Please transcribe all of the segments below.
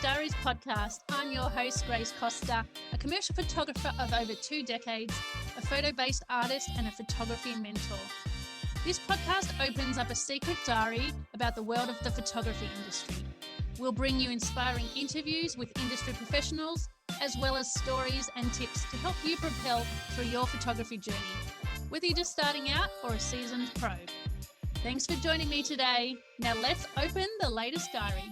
Diaries podcast. I'm your host, Grace Costa, a commercial photographer of over 2 decades, a photo-based artist and a photography mentor. This podcast opens up a secret diary about the world of the photography industry. We'll bring you inspiring interviews with industry professionals, as well as stories and tips to help you propel through your photography journey, whether you're just starting out or a seasoned pro. Thanks for joining me today. Now let's open the latest diary.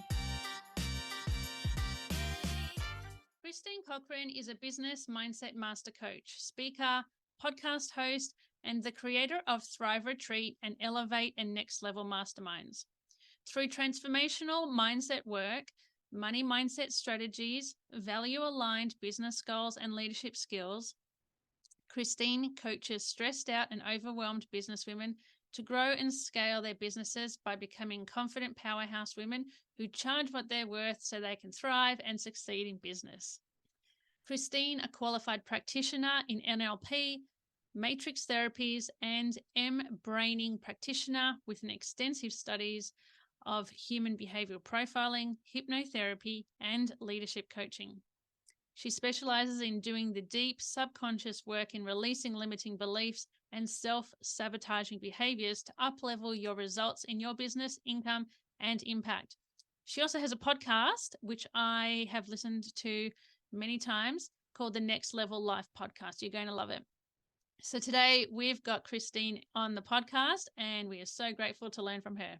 Christine Corcoran is a business mindset master coach, speaker, podcast host, and the creator of Thrive Retreat and Elevate and Next Level Masterminds. Through transformational mindset work, money mindset strategies, value-aligned business goals, and leadership skills, Christine coaches stressed out and overwhelmed businesswomen to grow and scale their businesses by becoming confident powerhouse women who charge what they're worth so they can thrive and succeed in business. Christine, a qualified practitioner in NLP, matrix therapies, and M-braining practitioner with an extensive studies of human behavioral profiling, hypnotherapy, and leadership coaching. She specializes in doing the deep subconscious work in releasing limiting beliefs and self-sabotaging behaviors to up-level your results in your business, income, and impact. She also has a podcast, which I have listened to many times, called the Next Level Life Podcast. You're going to love it. So today we've got Christine on the podcast, and we are so grateful to learn from her.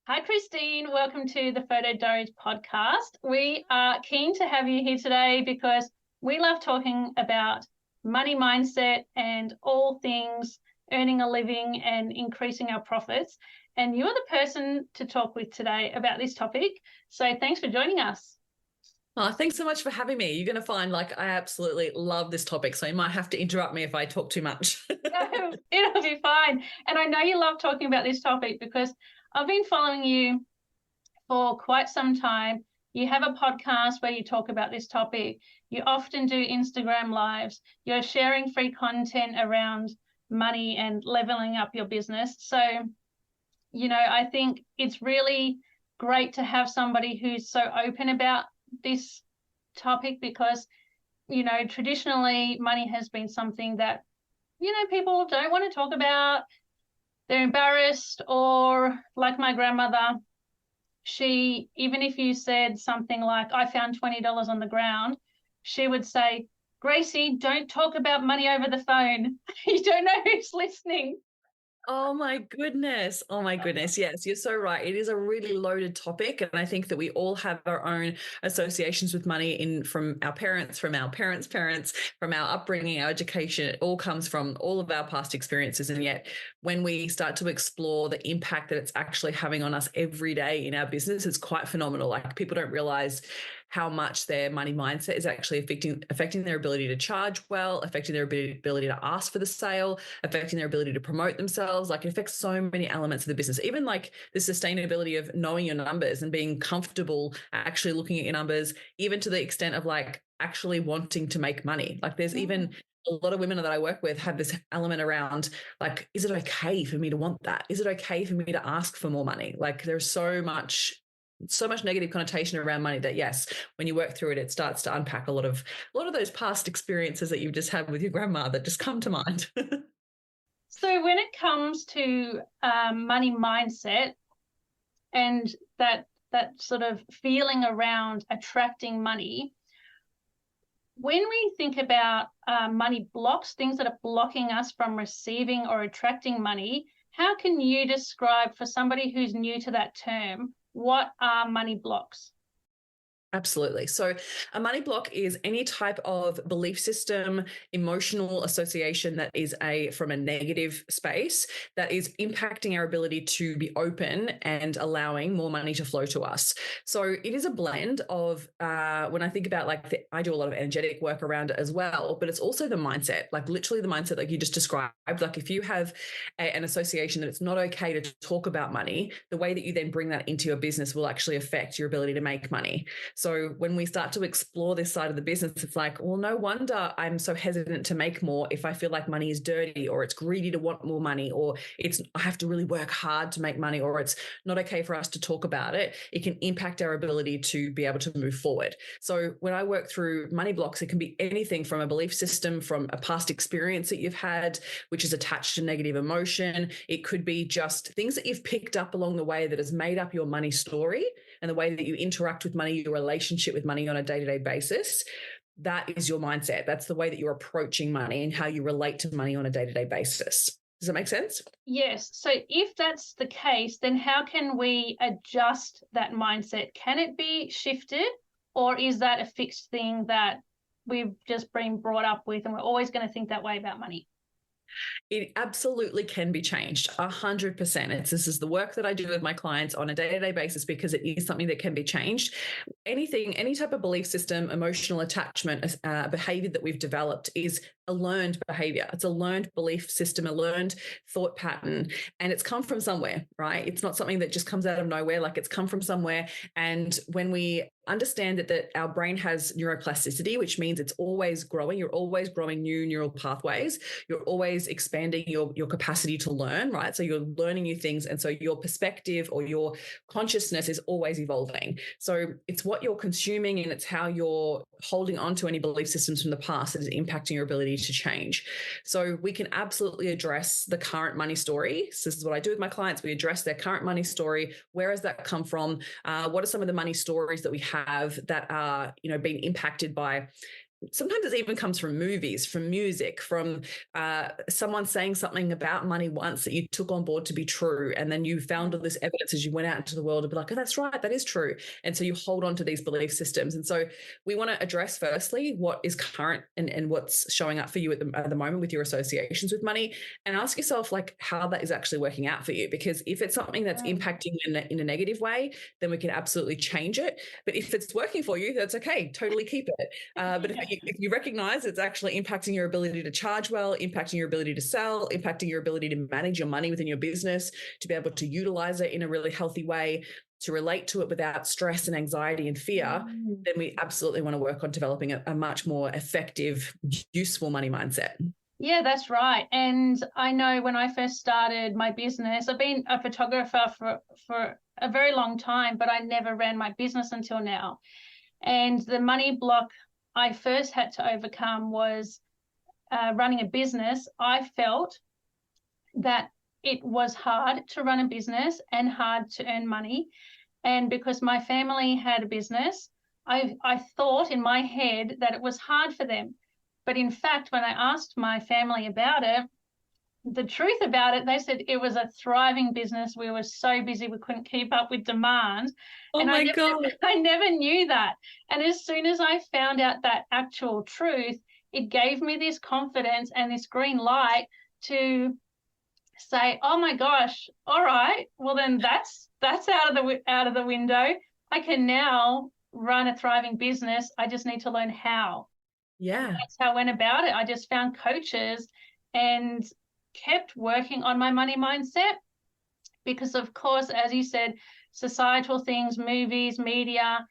Hi, Christine. Welcome to the Photo Diaries podcast. We are keen to have you here today because we love talking about money mindset and all things earning a living and increasing our profits. And you're the person to talk with today about this topic. So thanks for joining us. Oh, thanks so much for having me. You're going to find I absolutely love this topic. So you might have to interrupt me if I talk too much. No, it'll be fine. And I know you love talking about this topic because I've been following you for quite some time. You have a podcast where you talk about this topic. You often do Instagram lives. You're sharing free content around money and leveling up your business. So, I think it's really great to have somebody who's so open about this topic because, traditionally money has been something that, people don't want to talk about. They're embarrassed, or like my grandmother, even if you said something like, I found $20 on the ground, she would say, Gracie, don't talk about money over the phone. You don't know who's listening. Oh my goodness. Yes, you're so right. It is a really loaded topic. And I think that we all have our own associations with money from our parents, from our parents' parents, from our upbringing, our education. It all comes from all of our past experiences. And yet when we start to explore the impact that it's actually having on us every day in our business, it's quite phenomenal. People don't realize how much their money mindset is actually affecting their ability to charge well, affecting their ability to ask for the sale, affecting their ability to promote themselves. It affects so many elements of the business, even the sustainability of knowing your numbers and being comfortable actually looking at your numbers, even to the extent of actually wanting to make money. There's even a lot of women that I work with have this element around is it okay for me to want that? Is it okay for me to ask for more money? There's so much negative connotation around money that, yes, when you work through it, it starts to unpack a lot of those past experiences that you've just had with your grandma that just come to mind. So when it comes to money mindset and that sort of feeling around attracting money, when we think about money blocks, things that are blocking us from receiving or attracting money, how can you describe for somebody who's new to that term, what are money blocks? Absolutely. So a money block is any type of belief system, emotional association that is from a negative space that is impacting our ability to be open and allowing more money to flow to us. So it is a blend of, when I think about I do a lot of energetic work around it as well, but it's also the mindset, literally the mindset like you just described. If you have an association that it's not okay to talk about money, the way that you then bring that into your business will actually affect your ability to make money. So when we start to explore this side of the business, it's like, well, no wonder I'm so hesitant to make more if I feel like money is dirty, or it's greedy to want more money, or I have to really work hard to make money, or it's not okay for us to talk about it. It can impact our ability to be able to move forward. So when I work through money blocks, it can be anything from a belief system, from a past experience that you've had, which is attached to negative emotion. It could be just things that you've picked up along the way that has made up your money story and the way that you interact with money, your relationship with money on a day-to-day basis. That is your mindset. That's the way that you're approaching money and how you relate to money on a day-to-day basis. Does that make sense? Yes. So if that's the case, then how can we adjust that mindset? Can it be shifted, or is that a fixed thing that we've just been brought up with and we're always going to think that way about money? It absolutely can be changed 100%. This is the work that I do with my clients on a day-to-day basis, because it is something that can be changed. Any type of belief system, emotional attachment, behavior that we've developed is a learned behavior. It's a learned belief system, a learned thought pattern, and it's come from somewhere, right? It's not something that just comes out of nowhere. Like, it's come from somewhere. And when we understand that our brain has neuroplasticity, which means it's always growing. You're always growing new neural pathways. You're always expanding your capacity to learn, right? So you're learning new things. And so your perspective or your consciousness is always evolving. So it's what you're consuming and it's how you're holding on to any belief systems from the past that is impacting your ability to change. So we can absolutely address the current money story. So this is what I do with my clients. We address their current money story. Where has that come from? What are some of the money stories that we have that are, being impacted by? Sometimes it even comes from movies, from music, from someone saying something about money once that you took on board to be true. And then you found all this evidence as you went out into the world to be like, oh, that's right, that is true. And so you hold on to these belief systems. And so we want to address firstly what is current and what's showing up for you at the moment with your associations with money, and ask yourself like how that is actually working out for you. Because if it's something that's impacting in a negative way, then we can absolutely change it. But if it's working for you, that's okay. Totally keep it. But if you recognize it's actually impacting your ability to charge well, impacting your ability to sell, impacting your ability to manage your money within your business, to be able to utilize it in a really healthy way, to relate to it without stress and anxiety and fear, then we absolutely want to work on developing a much more effective, useful money mindset. Yeah, that's right. And I know when I first started my business, I've been a photographer for a very long time, but I never ran my business until now. And the money block I first had to overcome was running a business. I felt that it was hard to run a business and hard to earn money. And because my family had a business, I thought in my head that it was hard for them. But in fact, when I asked my family about it, the truth about it, they said it was a thriving business. We were so busy, we couldn't keep up with demand. Oh, and my God. I never knew that. And as soon as I found out that actual truth, it gave me this confidence and this green light to say, oh my gosh, all right, well then that's out of the window. I can now run a thriving business. I just need to learn how. Yeah. And that's how I went about it. I just found coaches and kept working on my money mindset, because of course, as you said, societal things, movies, media,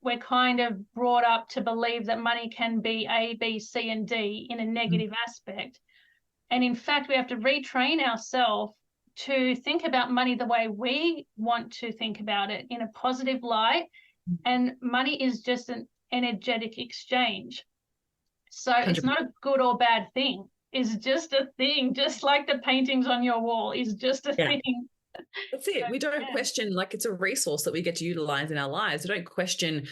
we're kind of brought up to believe that money can be A, B, C, and D in a negative aspect. And in fact, we have to retrain ourselves to think about money the way we want to think about it, in a positive light. And money is just an energetic exchange. So 100%. It's not a good or bad thing. It's just a thing, just like the paintings on your wall is just a thing. That's it. We don't question, like, it's a resource that we get to utilize in our lives. We don't question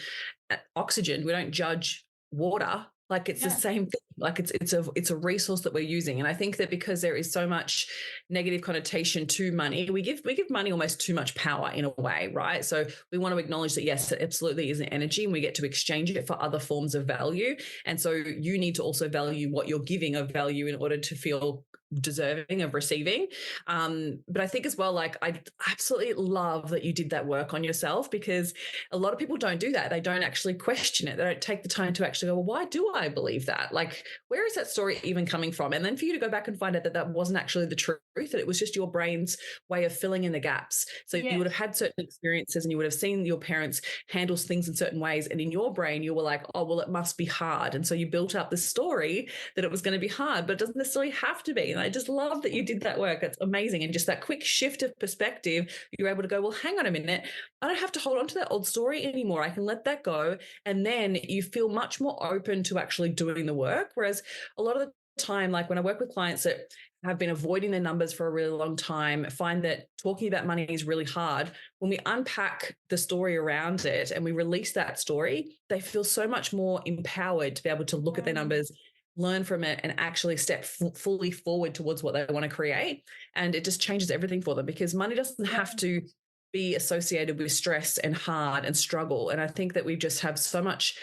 oxygen. We don't judge water. Like, it's the same thing. Like, it's a resource that we're using. And I think that because there is so much negative connotation to money, we give money almost too much power in a way, right? So we want to acknowledge that, yes, it absolutely is an energy, and we get to exchange it for other forms of value. And so you need to also value what you're giving of value in order to feel deserving of receiving. But I think as well, like, I absolutely love that you did that work on yourself, because a lot of people don't do that. They don't actually question it. They don't take the time to actually go, well, why do I believe that? Like, where is that story even coming from? And then for you to go back and find out that that wasn't actually the truth and it was just your brain's way of filling in the gaps. So you would have had certain experiences and you would have seen your parents handle things in certain ways. And in your brain, you were like, oh, well, it must be hard. And so you built up the story that it was going to be hard, but it doesn't necessarily have to be. And I just love that you did that work. It's amazing. And just that quick shift of perspective, you're able to go, well, hang on a minute. I don't have to hold on to that old story anymore. I can let that go. And then you feel much more open to actually doing the work. Whereas a lot of the time, like when I work with clients that have been avoiding their numbers for a really long time, find that talking about money is really hard. When we unpack the story around it and we release that story, they feel so much more empowered to be able to look at their numbers, learn from it, and actually step fully forward towards what they want to create. And it just changes everything for them, because money doesn't have to be associated with stress and hard and struggle. And I think that we just have so much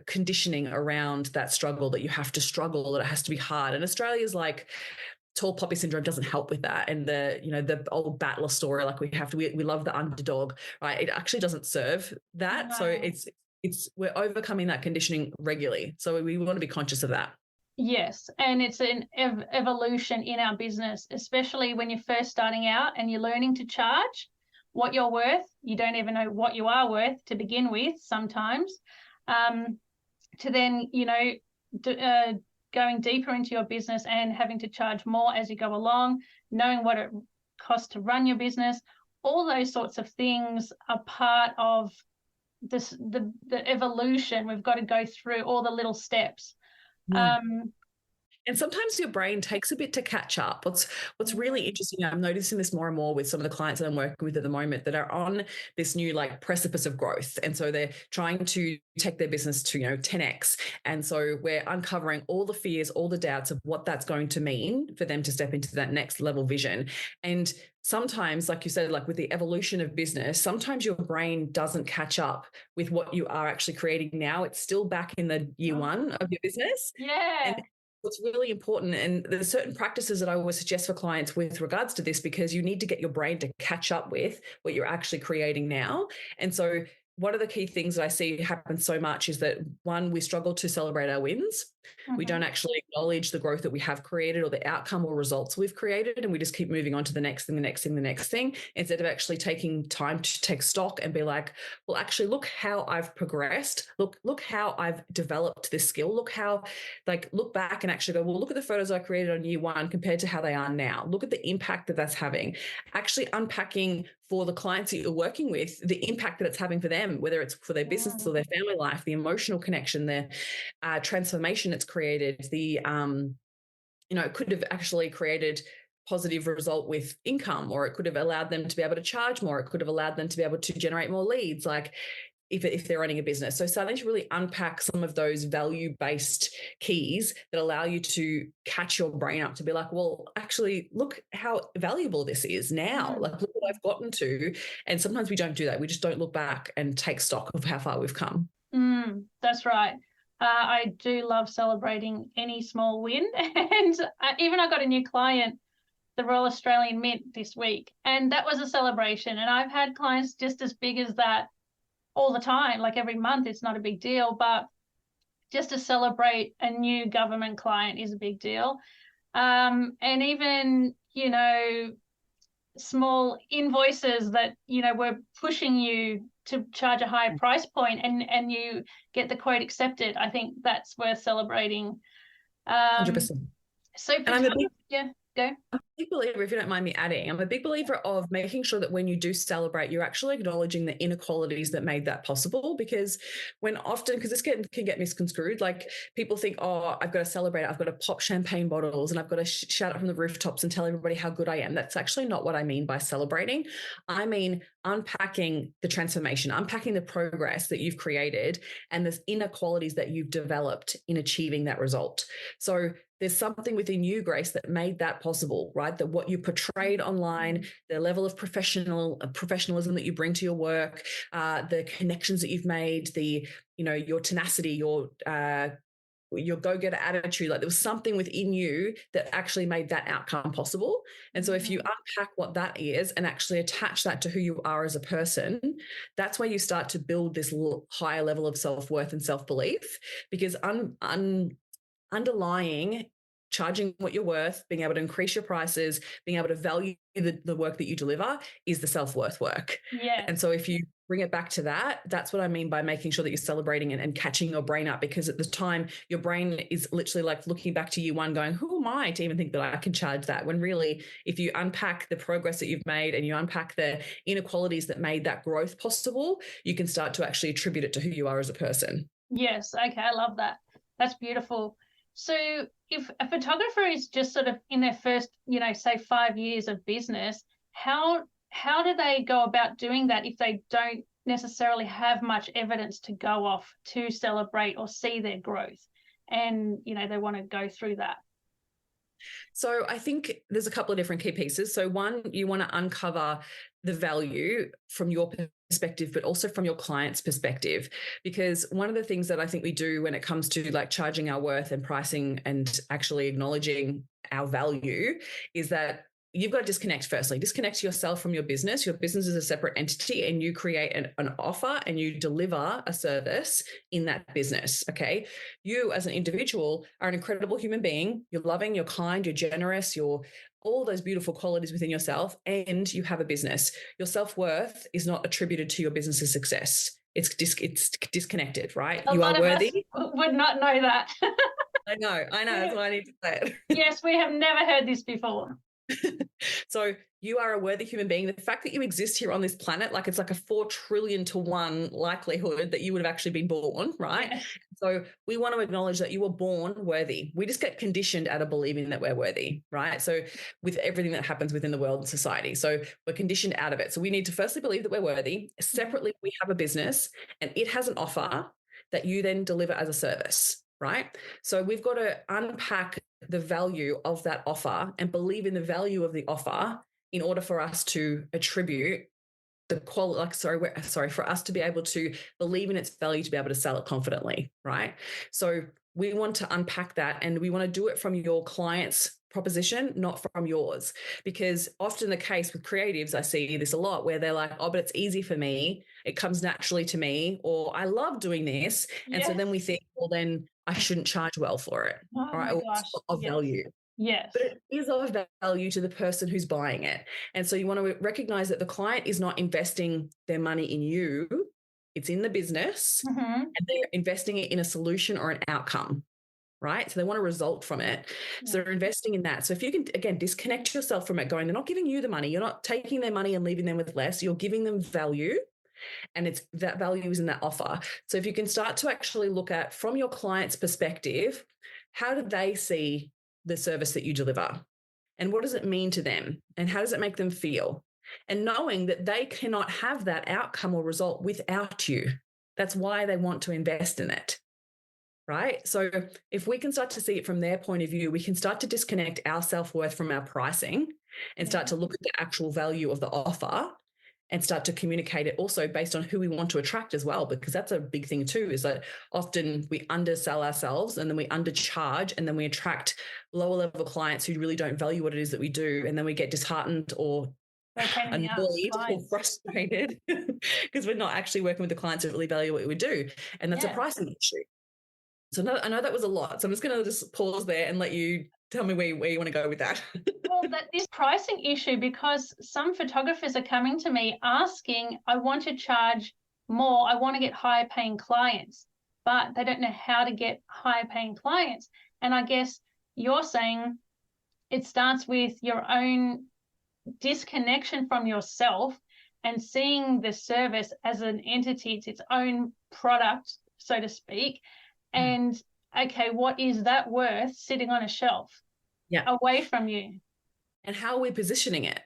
conditioning around that struggle, that you have to struggle, that it has to be hard. And Australia's like tall poppy syndrome doesn't help with that. And the old battler story, like we love the underdog, right? It actually doesn't serve that. So it's we're overcoming that conditioning regularly. So we want to be conscious of that. Yes, and it's an evolution in our business, especially when you're first starting out and you're learning to charge what you're worth. You don't even know what you are worth to begin with sometimes. To then, going deeper into your business and having to charge more as you go along, knowing what it costs to run your business, all those sorts of things are part of the evolution. We've got to go through all the little steps. And sometimes your brain takes a bit to catch up. What's really interesting, I'm noticing this more and more with some of the clients that I'm working with at the moment that are on this new like precipice of growth. And so they're trying to take their business to, 10x. And so we're uncovering all the fears, all the doubts of what that's going to mean for them to step into that next level vision. And sometimes, like you said, like with the evolution of business, sometimes your brain doesn't catch up with what you are actually creating now. It's still back in the year one of your business. And what's really important, and there's certain practices that I always suggest for clients with regards to this, because you need to get your brain to catch up with what you're actually creating now. And so one of the key things that I see happen so much is that, one, we struggle to celebrate our wins. We don't actually acknowledge the growth that we have created or the outcome or results we've created. And we just keep moving on to the next thing, the next thing, the next thing, instead of actually taking time to take stock and be like, well, actually, look how I've progressed. Look how I've developed this skill. Look back and actually go, well, look at the photos I created on year one compared to how they are now. Look at the impact that that's having. Actually unpacking for the clients that you're working with, the impact that it's having for them, whether it's for their business or their family life, the emotional connection, the transformation it's created, it could have actually created positive result with income, or it could have allowed them to be able to charge more. It could have allowed them to be able to generate more leads, like if they're running a business. So starting to really unpack some of those value-based keys that allow you to catch your brain up to be like, well, actually, look how valuable this is now. Like, look what I've gotten to. And sometimes we don't do that. We just don't look back and take stock of how far we've come. That's right. I do love celebrating any small win. And even I got a new client, the Royal Australian Mint, this week, and that was a celebration. And I've had clients just as big as that all the time, like every month. It's not a big deal, but just to celebrate a new government client is a big deal. And even, small invoices that, were pushing you to charge a higher price point and you get the quote accepted. I think that's worth celebrating. 100%. So, go. I'm a big believer, if you don't mind me adding, I'm a big believer of making sure that when you do celebrate, you're actually acknowledging the inequalities that made that possible. Because because this can get misconstrued, like people think, oh, I've got to celebrate, I've got to pop champagne bottles and I've got to shout it from the rooftops and tell everybody how good I am. That's actually not what I mean by celebrating. I mean unpacking the transformation, unpacking the progress that you've created and the inequalities that you've developed in achieving that result. So there's something within you, Grace, that made that possible, right? That what you portrayed online, the level of professionalism that you bring to your work, the connections that you've made, your tenacity, your go-getter attitude, like there was something within you that actually made that outcome possible. And so if you unpack what that is and actually attach that to who you are as a person, that's where you start to build this higher level of self-worth and self-belief, because underlying charging what you're worth, being able to increase your prices, being able to value the work that you deliver is the self-worth work. Yeah. And so if you bring it back to that, that's what I mean by making sure that you're celebrating and catching your brain up, because at the time your brain is literally like looking back to year one going, who am I to even think that I can charge that? When really, if you unpack the progress that you've made and you unpack the inequalities that made that growth possible, you can start to actually attribute it to who you are as a person. Yes. Okay. I love that. That's beautiful. So if a photographer is just sort of in their first, say 5 years of business, how do they go about doing that if they don't necessarily have much evidence to go off to celebrate or see their growth, and they want to go through that? So I think there's a couple of different key pieces. So one, you want to uncover the value from your perspective, but also from your client's perspective. Because one of the things that I think we do when it comes to like charging our worth and pricing and actually acknowledging our value is that you've got to disconnect firstly. Disconnect yourself from your business. Your business is a separate entity and you create an offer and you deliver a service in that business, okay? You as an individual are an incredible human being. You're loving, you're kind, you're generous, you're all those beautiful qualities within yourself, and you have a business. Your self-worth is not attributed to your business's success. It's disconnected, right? You are worthy. Would not know that. I know. That's why I need to say it. Yes, we have never heard this before. So you are a worthy human being. The fact that you exist here on this planet, like it's like a 4 trillion to 1 likelihood that you would have actually been born, right? Yeah. So we want to acknowledge that you were born worthy. We just get conditioned out of believing that we're worthy, right? So with everything that happens within the world and society. So we're conditioned out of it. So we need to firstly believe that we're worthy. Separately, we have a business and it has an offer that you then deliver as a service, right? So we've got to unpack the value of that offer and believe in the value of the offer in order for us to attribute the quality, for us to be able to believe in its value, to be able to sell it confidently, right? So we want to unpack that and we want to do it from your client's proposition, not from yours. Because often the case with creatives, I see this a lot where they're like, oh, but it's easy for me. It comes naturally to me, or I love doing this. And so then we think, well, then I shouldn't charge well for it. Oh right? My gosh. Of value. Yes. But it is of value to the person who's buying it. And so you want to recognize that the client is not investing their money in you. It's in the business and they're investing it in a solution or an outcome, right? So they want a result from it. Yeah. So they're investing in that. So if you can, again, disconnect yourself from it, going, they're not giving you the money. You're not taking their money and leaving them with less. You're giving them value. And it's that value is in that offer. So if you can start to actually look at from your client's perspective, how do they see the service that you deliver? And what does it mean to them? And how does it make them feel? And knowing that they cannot have that outcome or result without you. That's why they want to invest in it, right? So if we can start to see it from their point of view, we can start to disconnect our self-worth from our pricing and start to look at the actual value of the offer and start to communicate it also based on who we want to attract as well, because that's a big thing too, is that often we undersell ourselves and then we undercharge and then we attract lower level clients who really don't value what it is that we do. And then we get disheartened or annoyed or frustrated because we're not actually working with the clients that really value what we do. And that's a pricing issue. So I know that was a lot. So I'm just going to just pause there and let you tell me where you want to go with that. Well, this pricing issue, because some photographers are coming to me asking, I want to charge more, I want to get higher paying clients, but they don't know how to get higher paying clients. And I guess you're saying it starts with your own disconnection from yourself and seeing the service as an entity, it's its own product, so to speak. And okay, what is that worth sitting on a shelf away from you? And how are we positioning it?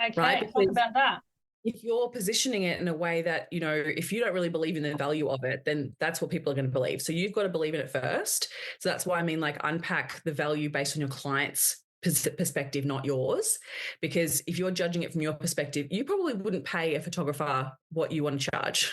Okay, right? Talk about that. If you're positioning it in a way that, if you don't really believe in the value of it, then that's what people are going to believe. So you've got to believe in it first. So that's why I mean, like, unpack the value based on your client's perspective, not yours. Because if you're judging it from your perspective, you probably wouldn't pay a photographer what you want to charge.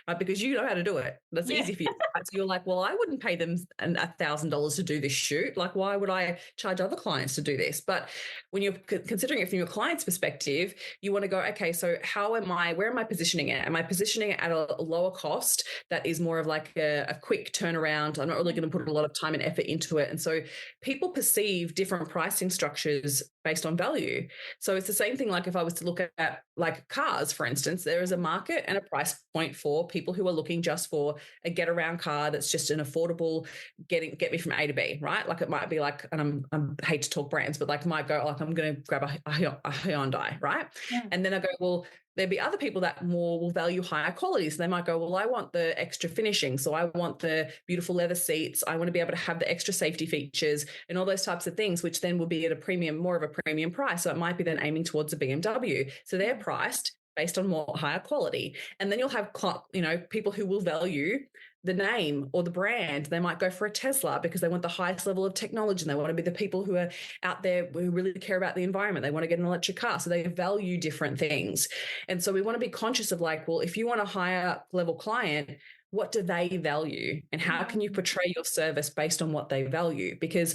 right? Because you know how to do it. That's Yeah. easy for you. Right? So you're like, well, I wouldn't pay them $1,000 to do this shoot. Like, why would I charge other clients to do this? But when you're considering it from your client's perspective, you want to go, okay, so where am I positioning it? Am I positioning it at a lower cost that is more of like a quick turnaround? I'm not really going to put a lot of time and effort into it. And so people perceive different pricing structures based on value. So it's the same thing. Like if I was to look at like cars, for instance, there is a market and a price point for people who are looking just for a get around car that's just an affordable get me from A to B, right? Like it might be like, and I hate to talk brands, but like might go like, I'm going to grab a Hyundai, right? Yeah. And then I go, well, there'd be other people that more will value higher qualities. They might go, well, I want the extra finishing. So I want the beautiful leather seats. I want to be able to have the extra safety features and all those types of things, which then will be at a premium, more of a premium price. So it might be then aiming towards a BMW. So they're priced based on more higher quality. And then you'll have, people who will value the name or the brand. They might go for a Tesla because they want the highest level of technology and they want to be the people who are out there who really care about the environment. They want to get an electric car. So they value different things. And so we want to be conscious of like, well, if you want a higher level client, what do they value? And how can you portray your service based on what they value? Because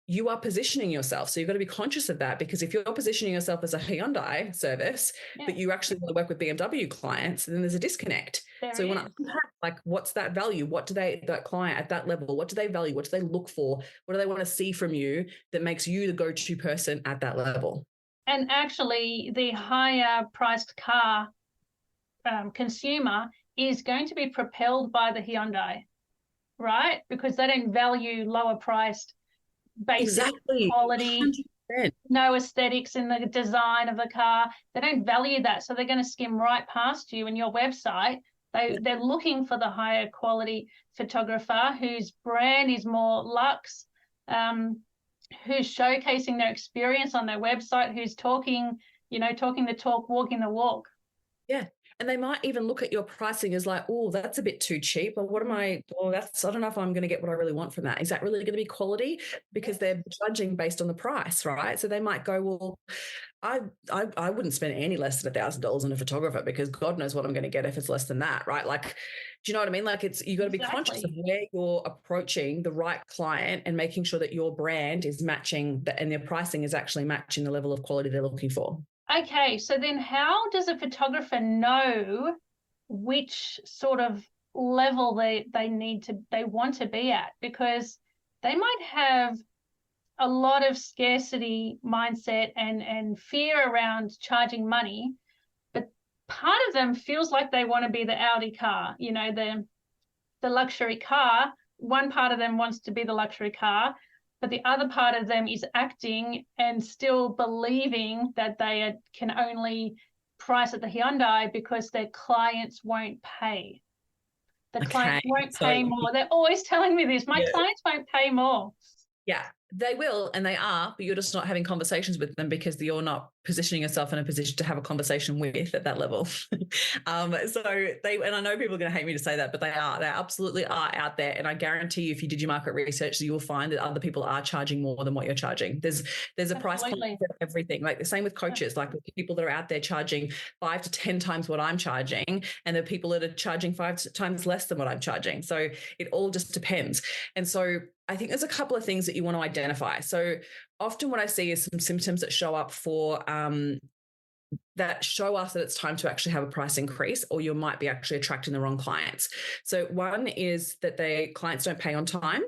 you are positioning yourself. So you've got to be conscious of that, because if you're positioning yourself as a Hyundai service, but you actually want to work with BMW clients, then there's a disconnect. So you want to unpack, like, what's that value? What do that client at that level, what do they value? What do they look for? What do they want to see from you that makes you the go-to person at that level? And actually, the higher priced car consumer is going to be propelled by the Hyundai, right? Because they don't value lower priced basic quality, 100%. No aesthetics in the design of the car. They don't value that. So they're going to skim right past you and your website. They're looking for the higher quality photographer whose brand is more luxe, who's showcasing their experience on their website, who's talking the talk, walking the walk. Yeah. And they might even look at your pricing as like, oh, that's a bit too cheap. Or I don't know if I'm going to get what I really want from that. Is that really going to be quality? Because they're judging based on the price, right? So they might go, well, I wouldn't spend any less than $1,000 on a photographer because God knows what I'm going to get if it's less than that, right? Like, do you know what I mean? Like you got to be conscious of where you're approaching the right client and making sure that your brand is matching and their pricing is actually matching the level of quality they're looking for. Okay, so then how does a photographer know which sort of level they want to be at? Because they might have a lot of scarcity mindset and fear around charging money, but part of them feels like they want to be the Audi car, the luxury car. One part of them wants to be the luxury car, but the other part of them is acting and still believing that they can only price at the Hyundai because their clients won't pay. The clients won't pay more. They're always telling me this. My clients won't pay more. Yeah, they will, and they are, but you're just not having conversations with them because you're not positioning yourself in a position to have a conversation with at that level. And I know people are going to hate me to say that, but they absolutely are out there. And I guarantee you, if you did your market research, you will find that other people are charging more than what you're charging. There's a price point for everything. Like the same with coaches, like the people that are out there charging 5 to 10 times what I'm charging, and the people that are charging 5 times less than what I'm charging. So it all just depends. And so I think there's a couple of things that you want to identify. So often what I see is some symptoms that show up that show us that it's time to actually have a price increase, or you might be actually attracting the wrong clients. So one is that clients don't pay on time.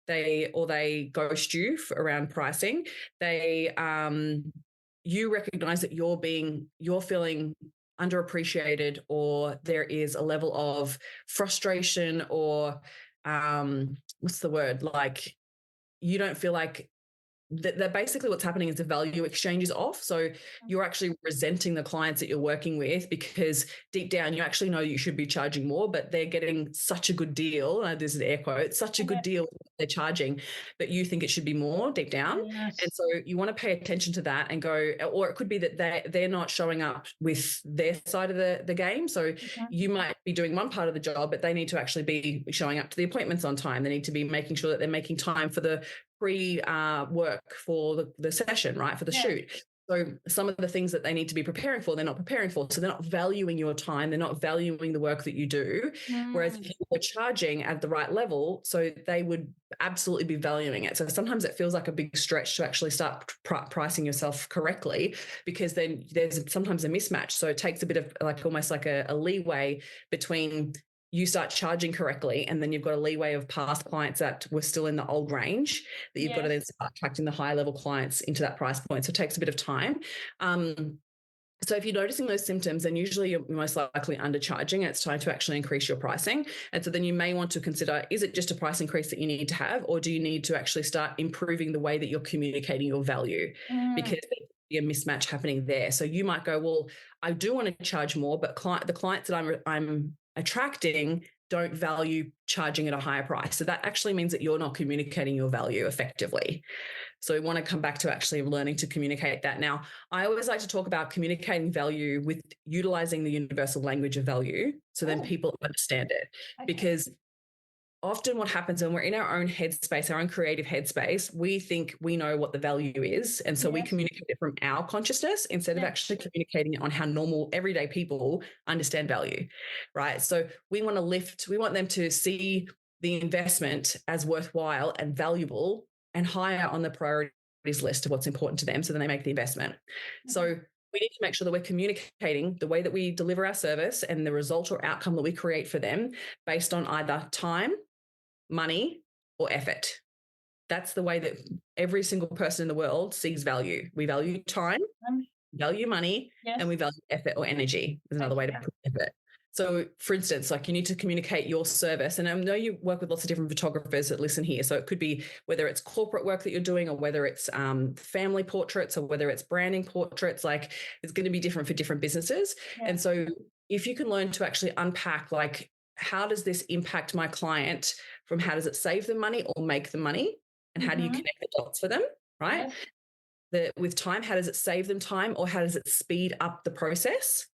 They ghost you around pricing. You recognize that you're feeling underappreciated, or there is a level of frustration, or what's the word? Like you don't feel like that basically what's happening is the value exchange is off. So you're actually resenting the clients that you're working with because deep down you actually know you should be charging more, but they're getting such a good deal. There's an air quote, such a good deal they're charging, but you think it should be more deep down. Yes. And so you want to pay attention to that and go, or it could be that they're not showing up with their side of the game. So you might be doing one part of the job, but they need to actually be showing up to the appointments on time. They need to be making sure that they're making time for the pre-work for the session, right, for the shoot. So some of the things that they need to be preparing for, they're not preparing for. So they're not valuing your time. They're not valuing the work that you do. Whereas if you were charging at the right level, so they would absolutely be valuing it. So sometimes it feels like a big stretch to actually start pricing yourself correctly, because then there's sometimes a mismatch. So it takes a bit of like almost like a leeway between you start charging correctly, and then you've got a leeway of past clients that were still in the old range that you've got to then start attracting the higher level clients into that price point. So it takes a bit of time. So if you're noticing those symptoms, then usually you're most likely undercharging, and it's time to actually increase your pricing. And so then you may want to consider, is it just a price increase that you need to have, or do you need to actually start improving the way that you're communicating your value? Because there's a mismatch happening there. So you might go, well, I do want to charge more, but the clients that I'm attracting don't value charging at a higher price. So that actually means that you're not communicating your value effectively. So we want to come back to actually learning to communicate that. Now, I always like to talk about communicating value with utilizing the universal language of value, so then people understand it. Because often what happens when we're in our own headspace, our own creative headspace, we think we know what the value is. And so we communicate it from our consciousness instead of actually communicating it on how normal everyday people understand value, right? So we want them to see the investment as worthwhile and valuable and higher on the priorities list of what's important to them. So then they make the investment. So we need to make sure that we're communicating the way that we deliver our service and the result or outcome that we create for them based on either time, money, or effort. That's the way that every single person in the world sees value. We value time, value money, and we value effort or energy is another way to put effort. So for instance, like you need to communicate your service. And I know you work with lots of different photographers that listen here. So it could be whether it's corporate work that you're doing, or whether it's family portraits, or whether it's branding portraits. Like it's going to be different for different businesses. And so if you can learn to actually unpack, like, how does this impact my client, from how does it save them money or make them money? And how do you connect the dots for them, right? With time, how does it save them time, or how does it speed up the process?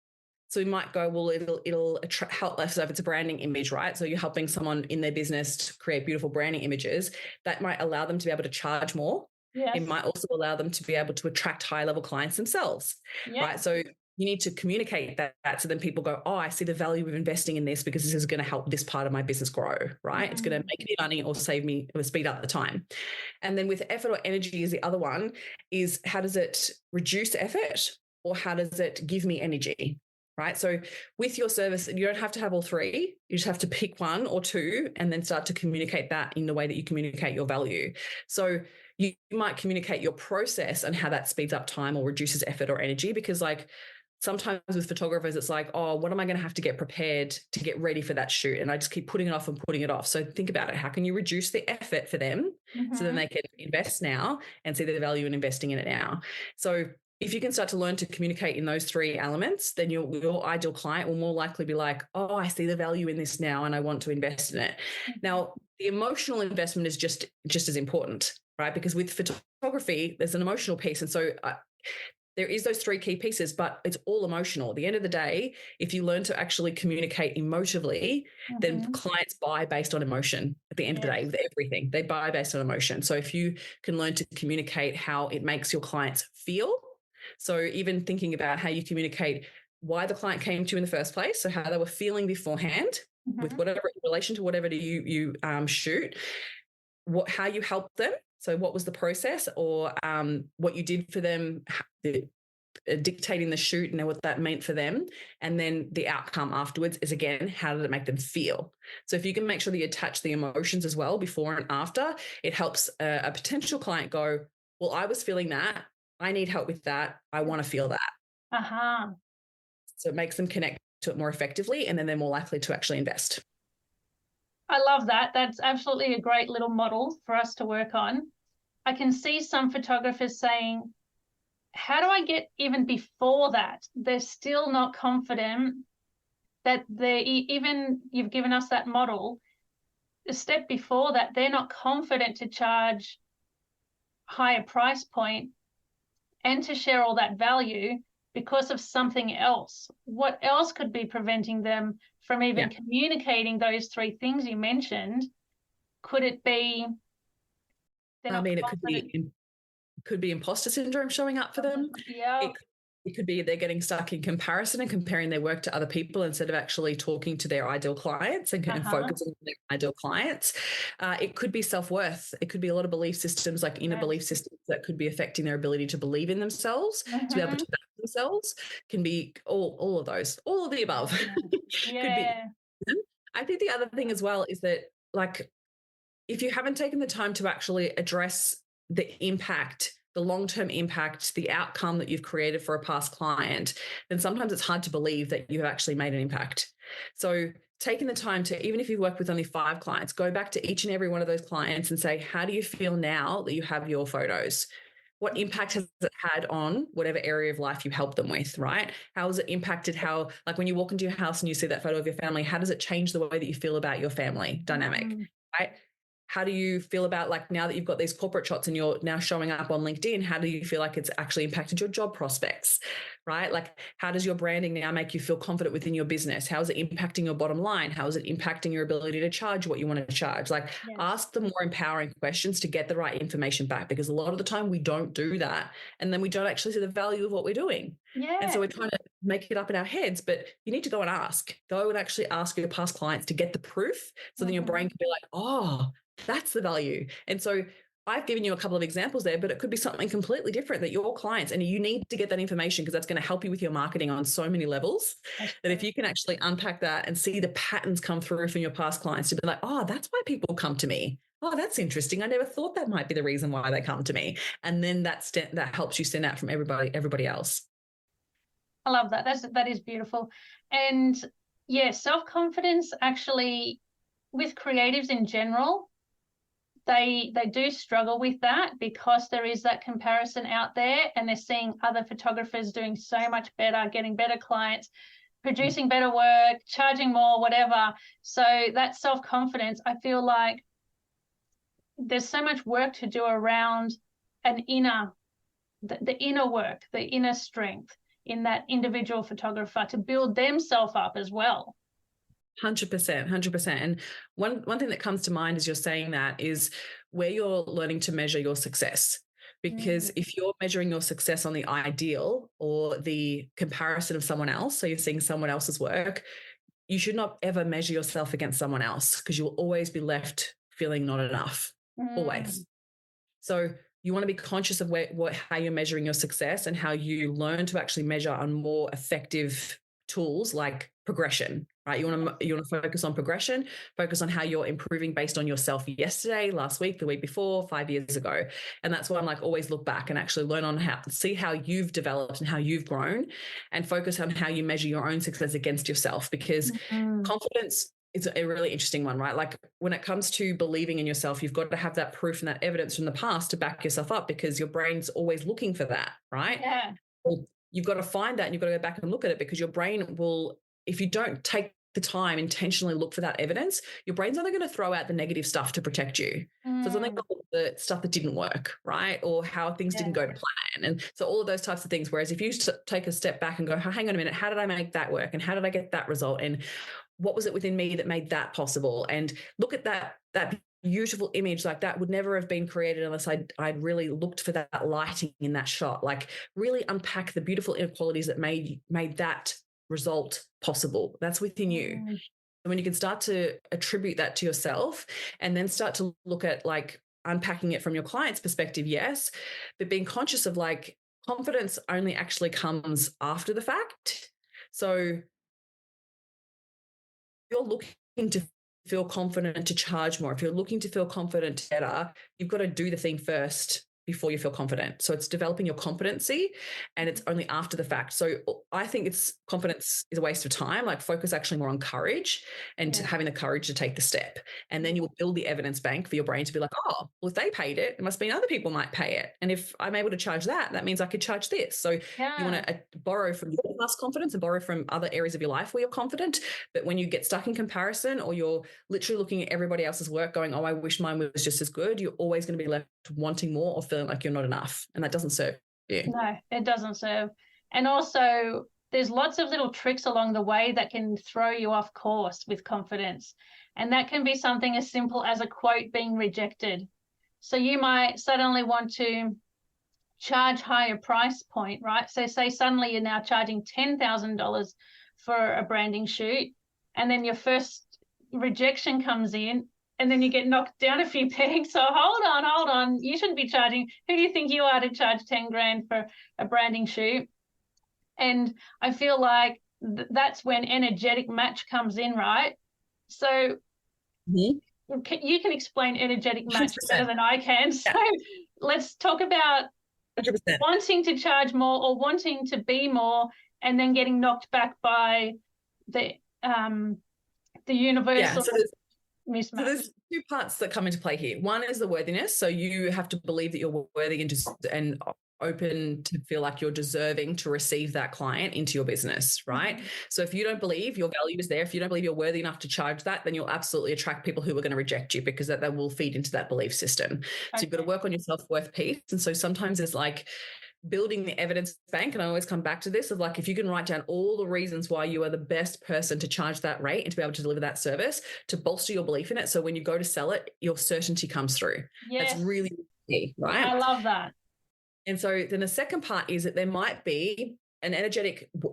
So we might go, well, it'll help us if it's a branding image, right? So you're helping someone in their business to create beautiful branding images. That might allow them to be able to charge more. It might also allow them to be able to attract high level clients themselves, right? So you need to communicate that so then people go, oh, I see the value of investing in this because this is going to help this part of my business grow, right? It's going to make me money or save me or speed up the time. And then with effort or energy is the other one, is how does it reduce effort, or how does it give me energy? Right. So with your service, you don't have to have all three. You just have to pick one or two and then start to communicate that in the way that you communicate your value. So you might communicate your process and how that speeds up time or reduces effort or energy, because like sometimes with photographers, it's like, oh, what am I going to have to get prepared to get ready for that shoot? And I just keep putting it off and putting it off. So think about it. How can you reduce the effort for them so then they can invest now and see the value in investing in it now? So if you can start to learn to communicate in those three elements, then your ideal client will more likely be like, oh, I see the value in this now and I want to invest in it. Now, the emotional investment is just as important, right? Because with photography, there's an emotional piece. And so there is those three key pieces, but it's all emotional. At the end of the day, if you learn to actually communicate emotively, then clients buy based on emotion. At the end of the day, with everything, they buy based on emotion. So if you can learn to communicate how it makes your clients feel, so even thinking about how you communicate why the client came to you in the first place, so how they were feeling beforehand with whatever in relation to whatever you shoot, how you helped them. So what was the process, or what you did for them, dictating the shoot and what that meant for them. And then the outcome afterwards is, again, how did it make them feel? So if you can make sure that you attach the emotions as well before and after, it helps a potential client go, well, I was feeling that. I need help with that. I want to feel that. So it makes them connect to it more effectively, and then they're more likely to actually invest. I love that. That's absolutely a great little model for us to work on. I can see some photographers saying, how do I get even before that? They're still not confident that even you've given us that model. The step before that, they're not confident to charge higher price point and to share all that value because of something else. What else could be preventing them from even communicating those three things you mentioned? Could it be? I mean, it could be could be imposter syndrome showing up for them. Yeah. It could be they're getting stuck in comparison and comparing their work to other people instead of actually talking to their ideal clients and focusing on their ideal clients. It could be self-worth. It could be a lot of belief systems, like inner belief systems that could be affecting their ability to believe in themselves, to be able to back themselves. Can be all of those, all of the above. Could be. I think the other thing as well is that, like, if you haven't taken the time to actually address the impact, the long-term impact, the outcome that you've created for a past client, then sometimes it's hard to believe that you've actually made an impact. So taking the time to, even if you've worked with only 5 clients, go back to each and every one of those clients and say, how do you feel now that you have your photos? What impact has it had on whatever area of life you help them with, right? How has it impacted how, like when you walk into your house and you see that photo of your family, how does it change the way that you feel about your family dynamic, right? How do you feel about, like, now that you've got these corporate shots and you're now showing up on LinkedIn, how do you feel like it's actually impacted your job prospects, right? Like, how does your branding now make you feel confident within your business? How is it impacting your bottom line? How is it impacting your ability to charge what you want to charge? Like, ask the more empowering questions to get the right information back, because a lot of the time we don't do that. And then we don't actually see the value of what we're doing. Yeah. And so we're trying to make it up in our heads, but you need to go and ask. Go and actually ask your past clients to get the proof, so then your brain can be like, oh, that's the value. And so I've given you a couple of examples there, but it could be something completely different that your clients, and you need to get that information because that's going to help you with your marketing on so many levels. That if you can actually unpack that and see the patterns come through from your past clients, to be like, oh, that's why people come to me. Oh, that's interesting. I never thought that might be the reason why they come to me. And then that helps you stand out from everybody else. I love that. That is beautiful. And yeah, self-confidence actually, with creatives in general, they do struggle with that because there is that comparison out there, and they're seeing other photographers doing so much better, getting better clients, producing better work, charging more, whatever. So that self-confidence, I feel like there's so much work to do around the inner work, the inner strength in that individual photographer to build themselves up as well. 100%. And one thing that comes to mind as you're saying that is where you're learning to measure your success. Because if you're measuring your success on the ideal or the comparison of someone else, so you're seeing someone else's work, you should not ever measure yourself against someone else, because you will always be left feeling not enough, always. So you want to be conscious of how you're measuring your success and how you learn to actually measure on more effective tools like progression, right? You want to focus on progression, focus on how you're improving based on yourself yesterday, last week, the week before, 5 years ago. And that's why I'm like, always look back and actually learn on see how you've developed and how you've grown, and focus on how you measure your own success against yourself, because confidence is a really interesting one, right? Like when it comes to believing in yourself, you've got to have that proof and that evidence from the past to back yourself up, because your brain's always looking for that, right? Yeah. You've got to find that, and you've got to go back and look at it, because your brain will, if you don't take the time, intentionally look for that evidence, your brain's only going to throw out the negative stuff to protect you. So it's only the stuff that didn't work, right? Or how things didn't go to plan. And so all of those types of things. Whereas if you take a step back and go, oh, hang on a minute, how did I make that work? And how did I get that result? And what was it within me that made that possible? And look at that beautiful image. Like that would never have been created unless I'd really looked for that lighting in that shot. Like really unpack the beautiful inequalities that made that result possible. That's within you. And when you can start to attribute that to yourself, and then start to look at like unpacking it from your client's perspective, yes, but being conscious of like confidence only actually comes after the fact. So you're looking to feel confident to charge more, if you're looking to feel confident better, you've got to do the thing first before you feel confident. So it's developing your competency, and it's only after the fact. So I think confidence is a waste of time. Like focus actually more on courage and having the courage to take the step. And then you will build the evidence bank for your brain to be like, oh, well, if they paid it, it must mean other people might pay it. And if I'm able to charge that, that means I could charge this. So you want to borrow from your past confidence and borrow from other areas of your life where you're confident. But when you get stuck in comparison, or you're literally looking at everybody else's work going, oh, I wish mine was just as good, you're always going to be left wanting more or feeling like you're not enough. And that doesn't serve you. No, it doesn't serve. And also there's lots of little tricks along the way that can throw you off course with confidence. And that can be something as simple as a quote being rejected. So you might suddenly want to charge higher price point, right? So say suddenly you're now charging $10,000 for a branding shoot, and then your first rejection comes in, and then you get knocked down a few pegs. So hold on. You shouldn't be charging. Who do you think you are to charge 10 grand for a branding shoot? And I feel like that's when energetic match comes in, right? So you can explain energetic match 100%. better than I can. So let's talk about 100%. wanting to charge more or wanting to be more, and then getting knocked back by the universal mismatch. So there's two parts that come into play here. One is the worthiness. So you have to believe that you're worthy and open to feel like you're deserving to receive that client into your business, right? So if you don't believe your value is there, if you don't believe you're worthy enough to charge that, then you'll absolutely attract people who are going to reject you, because that will feed into that belief system. So you've got to work on your self-worth piece. And so sometimes it's like building the evidence bank. And I always come back to this of like, if you can write down all the reasons why you are the best person to charge that rate and to be able to deliver that service, to bolster your belief in it. So when you go to sell it, your certainty comes through. Yes. That's really key, right? I love that. And so then the second part is that there might be a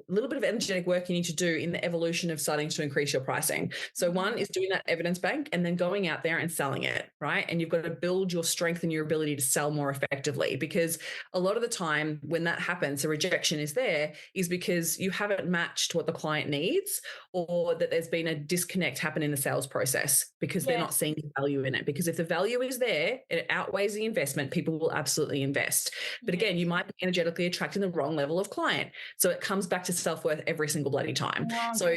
little bit of energetic work you need to do in the evolution of starting to increase your pricing. So one is doing that evidence bank and then going out there and selling it, right? And you've got to build your strength and your ability to sell more effectively, because a lot of the time when that happens, the rejection is there is because you haven't matched what the client needs, or that there's been a disconnect happen in the sales process because they're not seeing the value in it. Because if the value is there, it outweighs the investment, people will absolutely invest. But again, you might be energetically attracting the wrong level of client. So it comes back to self-worth every single bloody time. Wow. So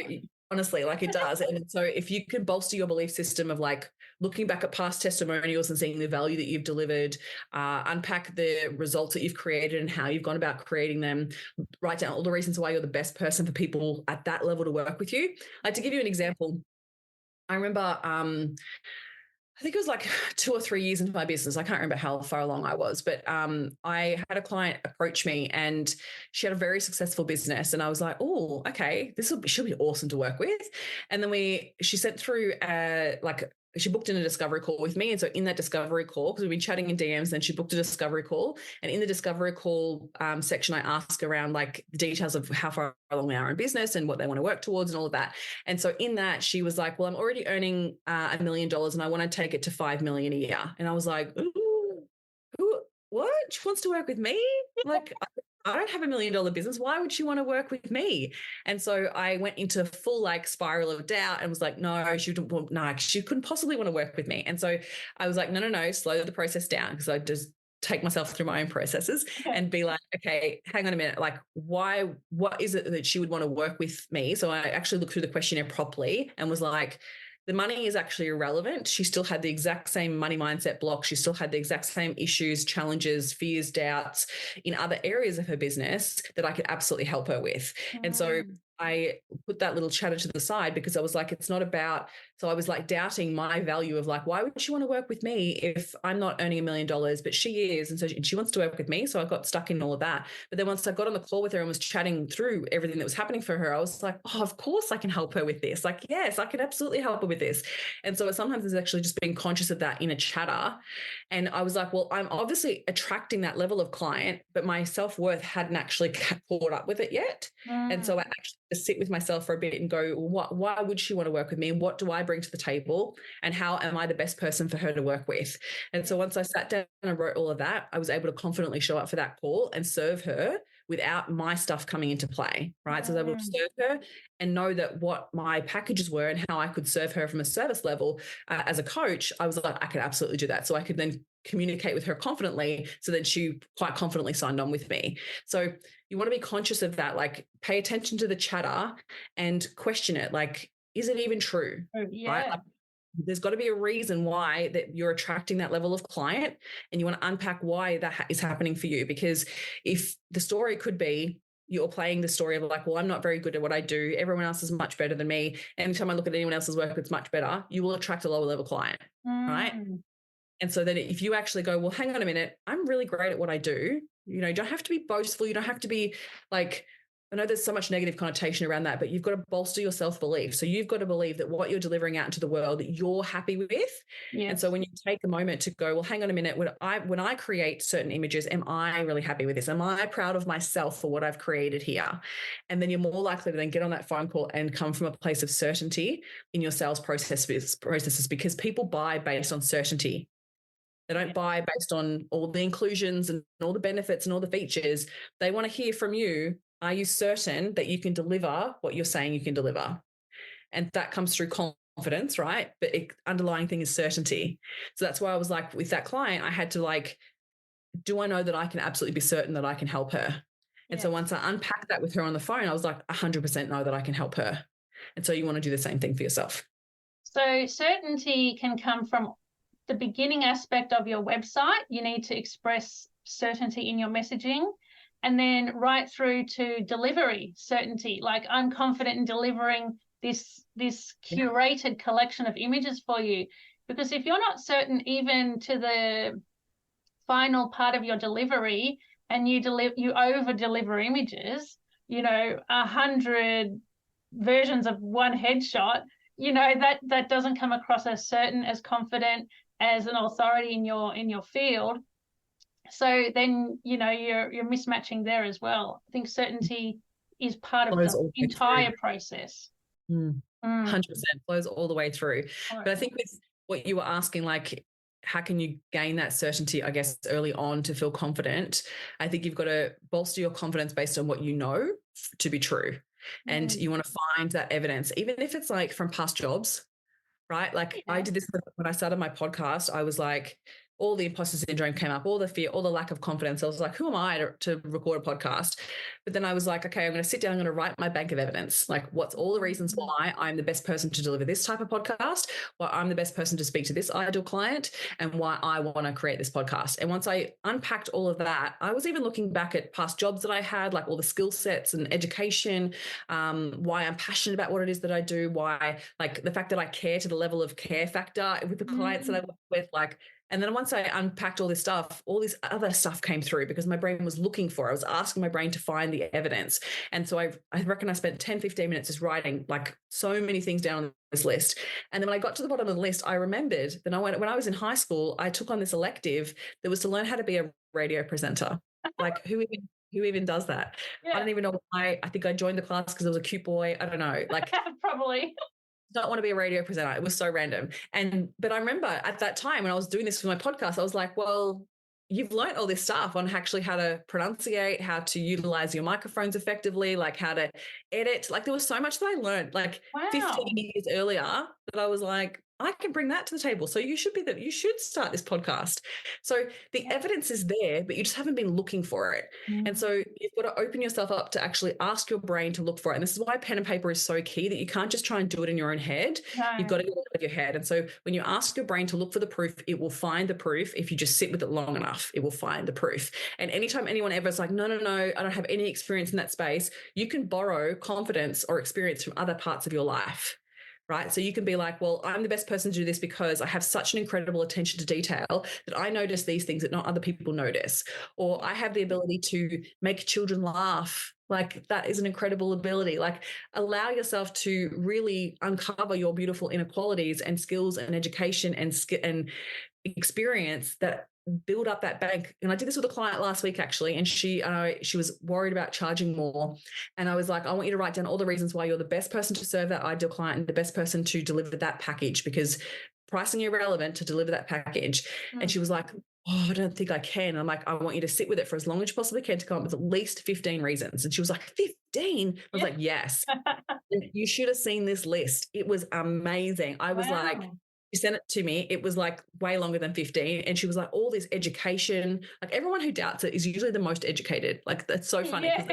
honestly, like it does. And so if you can bolster your belief system of like looking back at past testimonials and seeing the value that you've delivered, unpack the results that you've created and how you've gone about creating them, write down all the reasons why you're the best person for people at that level to work with you. Like, to give you an example, I remember, I think it was like 2 or 3 years into my business. I can't remember how far along I was, but I had a client approach me and she had a very successful business. And I was like, oh, okay, she'll be awesome to work with. And then she sent through she booked in a discovery call with me. And so in that discovery call, because we've been chatting in DMs, then she booked a discovery call. And in the discovery call section, I ask around like the details of how far along they are in business and what they want to work towards and all of that. And so in that, she was like, well, I'm already earning $1 million and I want to take it to 5 million a year. And I was like, what? She wants to work with me? Like, I don't have $1 million business. Why would she want to work with me? And so I went into full like spiral of doubt and was like, no, she couldn't possibly want to work with me. And so I was like, no, slow the process down, because I just take myself through my own processes and be like, okay, hang on a minute. Like, what is it that she would want to work with me? So I actually looked through the questionnaire properly and was like, the money is actually irrelevant. She still had the exact same money mindset block. She still had the exact same issues, challenges, fears, doubts in other areas of her business that I could absolutely help her with. And so I put that little chatter to the side, because I was like, it's not about, so I was like doubting my value of like, why would she want to work with me if I'm not earning $1 million, but she is. And so she wants to work with me. So I got stuck in all of that. But then once I got on the call with her and was chatting through everything that was happening for her, I was like, oh, of course I can help her with this. Like, yes, I can absolutely help her with this. And so sometimes it's actually just being conscious of that in a chatter. And I was like, well, I'm obviously attracting that level of client, but my self-worth hadn't actually caught up with it yet. And so I actually just sit with myself for a bit and go, why would she want to work with me? What do I bring to the table? And how am I the best person for her to work with? And so once I sat down and wrote all of that, I was able to confidently show up for that call and serve her without my stuff coming into play, right? So I was able to serve her and know that what my packages were and how I could serve her from a service level as a coach. I was like, I could absolutely do that. So I could then communicate with her confidently, so that she quite confidently signed on with me. So you want to be conscious of that, like pay attention to the chatter and question it. Like, is it even true? Right? Like, there's got to be a reason why that you're attracting that level of client, and you want to unpack why that is happening for you. Because if the story could be, you're playing the story of like, well, I'm not very good at what I do. Everyone else is much better than me. Anytime I look at anyone else's work, it's much better. You will attract a lower level client, right? And so then if you actually go, well, hang on a minute, I'm really great at what I do. You know, you don't have to be boastful. You don't have to be like I know there's so much negative connotation around that, but you've got to bolster your self-belief. So you've got to believe that what you're delivering out into the world, you're happy with. Yes. And so when you take a moment to go, well, hang on a minute, when I create certain images, am I really happy with this? Am I proud of myself for what I've created here? And then you're more likely to then get on that phone call and come from a place of certainty in your sales processes, because people buy based on certainty. They don't buy based on all the inclusions and all the benefits and all the features. They want to hear from you. Are you certain that you can deliver what you're saying you can deliver? And that comes through confidence, right? But underlying thing is certainty. So that's why I was like, with that client, I had to like, do I know that I can absolutely be certain that I can help her? And so once I unpacked that with her on the phone, I was like, 100% know that I can help her. And so you want to do the same thing for yourself. So certainty can come from the beginning aspect of your website. You need to express certainty in your messaging, and then right through to delivery certainty. Like, I'm confident in delivering this curated collection of images for you. Because if you're not certain even to the final part of your delivery, and you over deliver images, 100 versions of one headshot, that doesn't come across as certain, as confident, as an authority in your field. So then, you're mismatching there as well. I think certainty is part of the entire process. 100% flows all the way through. But I think with what you were asking, like, how can you gain that certainty, I guess, early on to feel confident? I think you've got to bolster your confidence based on what you know to be true. And you want to find that evidence, even if it's like from past jobs, right? Like I did this when I started my podcast. I was like, all the imposter syndrome came up, all the fear, all the lack of confidence. I was like, who am I to record a podcast? But then I was like, okay, I'm going to sit down, I'm going to write my bank of evidence. Like, what's all the reasons why I'm the best person to deliver this type of podcast, why I'm the best person to speak to this ideal client, and why I want to create this podcast. And once I unpacked all of that, I was even looking back at past jobs that I had, like all the skill sets and education, why I'm passionate about what it is that I do, why, like, the fact that I care to the level of care factor with the clients that I work with, like. And then once I unpacked all this stuff, all this other stuff came through because my brain was looking for it. I was asking my brain to find the evidence. And so I reckon I spent 10, 15 minutes just writing like so many things down on this list. And then when I got to the bottom of the list, I remembered that when I was in high school, I took on this elective that was to learn how to be a radio presenter. Like who even does that? Yeah. I don't even know why. I think I joined the class because I was a cute boy. I don't know. Like probably. Don't want to be a radio presenter. It was so random. But I remember at that time when I was doing this for my podcast, I was like, well, you've learned all this stuff on actually how to pronunciate, how to utilize your microphones effectively, like how to edit. Like there was so much that I learned like 15 years earlier that I was like, I can bring that to the table. So you should start this podcast. So the evidence is there, but you just haven't been looking for it. And so you've got to open yourself up to actually ask your brain to look for it. And this is why pen and paper is so key, that you can't just try and do it in your own head. No. You've got to get it out of your head. And so when you ask your brain to look for the proof, it will find the proof. If you just sit with it long enough, it will find the proof. And anytime anyone ever is like, no, I don't have any experience in that space, you can borrow confidence or experience from other parts of your life. Right. So you can be like, well, I'm the best person to do this because I have such an incredible attention to detail that I notice these things that not other people notice. Or I have the ability to make children laugh. Like that is an incredible ability. Like allow yourself to really uncover your beautiful inequalities and skills and education and experience that build up that bank. And I did this with a client last week actually, and she was worried about charging more. And I was like, I want you to write down all the reasons why you're the best person to serve that ideal client and the best person to deliver that package, because pricing is relevant to deliver that package. And she was like, oh, I don't think I can. I'm like, I want you to sit with it for as long as you possibly can to come up with at least 15 reasons. And she was like, 15? I was like, yes. You should have seen this list. It was amazing. I was like, she sent it to me. It was like way longer than 15. And she was like, all this education, like everyone who doubts it is usually the most educated. Like that's so funny. Yeah,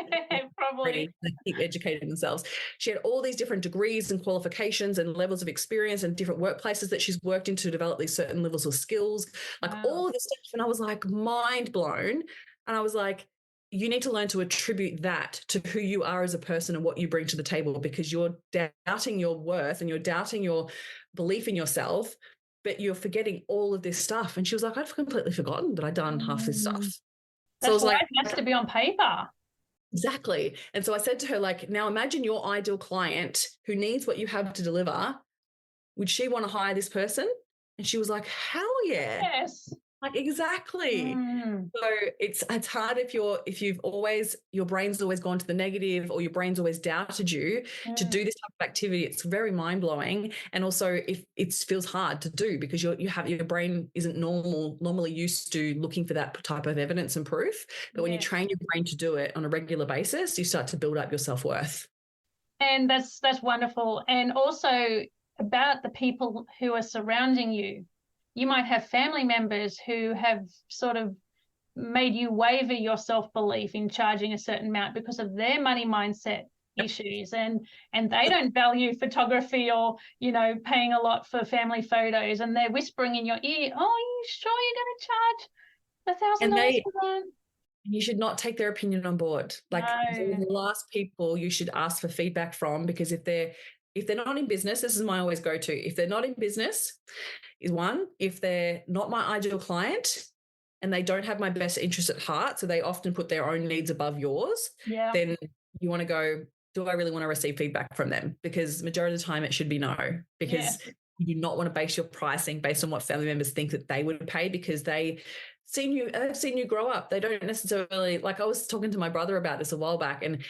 probably. They keep educating themselves. She had all these different degrees and qualifications and levels of experience and different workplaces that she's worked in to develop these certain levels of skills, like all of this stuff. And I was like mind blown. And I was like, you need to learn to attribute that to who you are as a person and what you bring to the table, because you're doubting your worth and you're doubting your belief in yourself, but you're forgetting all of this stuff. And she was like, I've completely forgotten that I'd done half this stuff. That's so I was like, it has to be on paper. Exactly. And so I said to her, like, now imagine your ideal client who needs what you have to deliver. Would she want to hire this person? And she was like, hell yeah. Yes. Like, exactly. So it's hard if you've always, your brain's always gone to the negative, or your brain's always doubted you to do this type of activity. It's very mind blowing. And also if it feels hard to do because your brain isn't normally used to looking for that type of evidence and proof. But when you train your brain to do it on a regular basis, you start to build up your self-worth. And that's wonderful. And also about the people who are surrounding you. You might have family members who have sort of made you waver your self-belief in charging a certain amount because of their money mindset issues, and they don't value photography or, you know, paying a lot for family photos, and they're whispering in your ear, oh, are you sure you're going to charge $1,000 for that? You should not take their opinion on board. Like, No. the last people you should ask for feedback from, because if they're not in business, this is my always go-to. If they're not in business, is one. If they're not my ideal client and they don't have my best interest at heart, so they often put their own needs above yours, then you want to go, do I really want to receive feedback from them? Because majority of the time it should be no, because you do not want to base your pricing based on what family members think that they would pay, because they've seen you grow up. They don't necessarily, like, I was talking to my brother about this a while back, and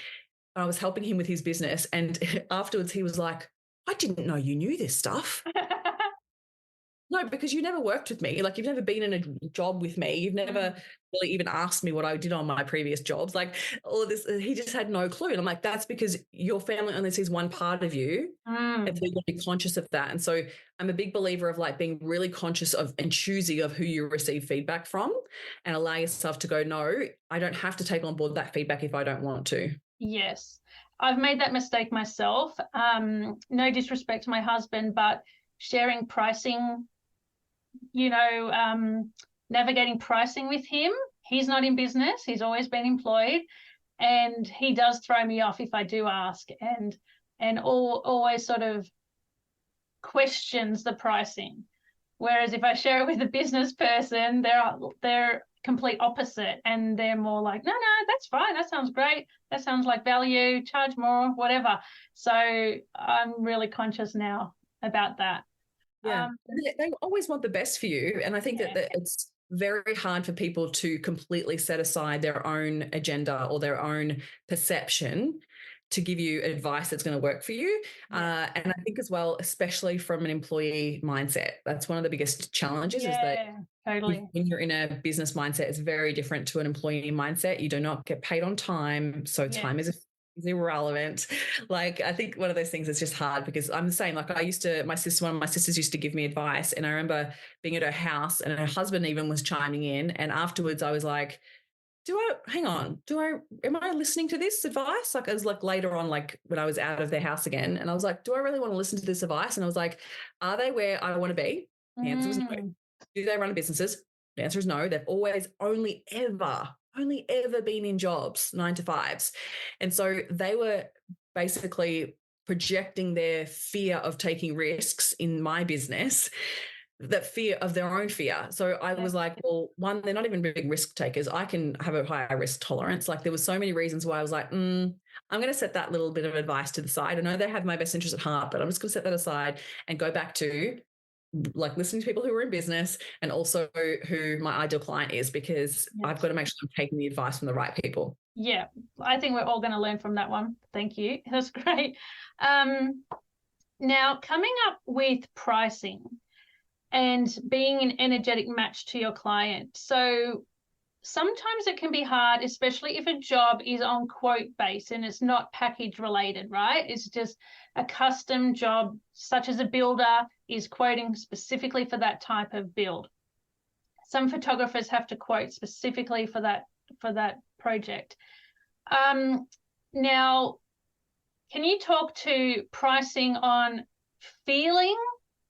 I was helping him with his business. And afterwards he was like, I didn't know you knew this stuff. No, because you never worked with me. Like, you've never been in a job with me. You've never really even asked me what I did on my previous jobs. Like, all of this, he just had no clue. And I'm like, that's because your family only sees one part of you. And so you've got to be conscious of that. And so I'm a big believer of, like, being really conscious of and choosy of who you receive feedback from, and allow yourself to go, no, I don't have to take on board that feedback if I don't want to. Yes. I've made that mistake myself. No disrespect to my husband, but sharing pricing, you know, navigating pricing with him. He's not in business. He's always been employed, and he does throw me off if I do ask, and always sort of questions the pricing. Whereas if I share it with a business person, they're complete opposite, and they're more like, no, that's fine. That sounds great. That sounds like value. Charge more, whatever. So I'm really conscious now about that. Yeah, they always want the best for you. And I think that it's very hard for people to completely set aside their own agenda or their own perception to give you advice that's going to work for you. And I think as well, especially from an employee mindset, that's one of the biggest challenges is that when you're in a business mindset, it's very different to an employee mindset. You do not get paid on time. So time is irrelevant. Like, I think one of those things is just hard, because I'm the same. Like, one of my sisters used to give me advice, and I remember being at her house and her husband even was chiming in. And afterwards I was like, am I listening to this advice? Like, it was like later on, like when I was out of their house again, and I was like, do I really want to listen to this advice? And I was like, are they where I want to be? The answer was no. Do they run businesses? The answer is no. They've always only ever been in jobs, 9 to 5s. And so they were basically projecting their fear of taking risks in my business, that fear of their own fear. So I was like, well, one, they're not even big risk takers. I can have a higher risk tolerance. Like, there was so many reasons why I was like, I'm going to set that little bit of advice to the side. I know they have my best interest at heart, but I'm just going to set that aside and go back to, like, listening to people who are in business, and also who my ideal client is, because I've got to make sure I'm taking the advice from the right people. Yeah, I think we're all going to learn from that one. Thank you. That's great. Now, coming up with pricing and being an energetic match to your client. So sometimes it can be hard, especially if a job is on quote base and it's not package related, right? It's just a custom job, such as a builder is quoting specifically for that type of build. Some photographers have to quote specifically for that project. Now, can you talk to pricing on feeling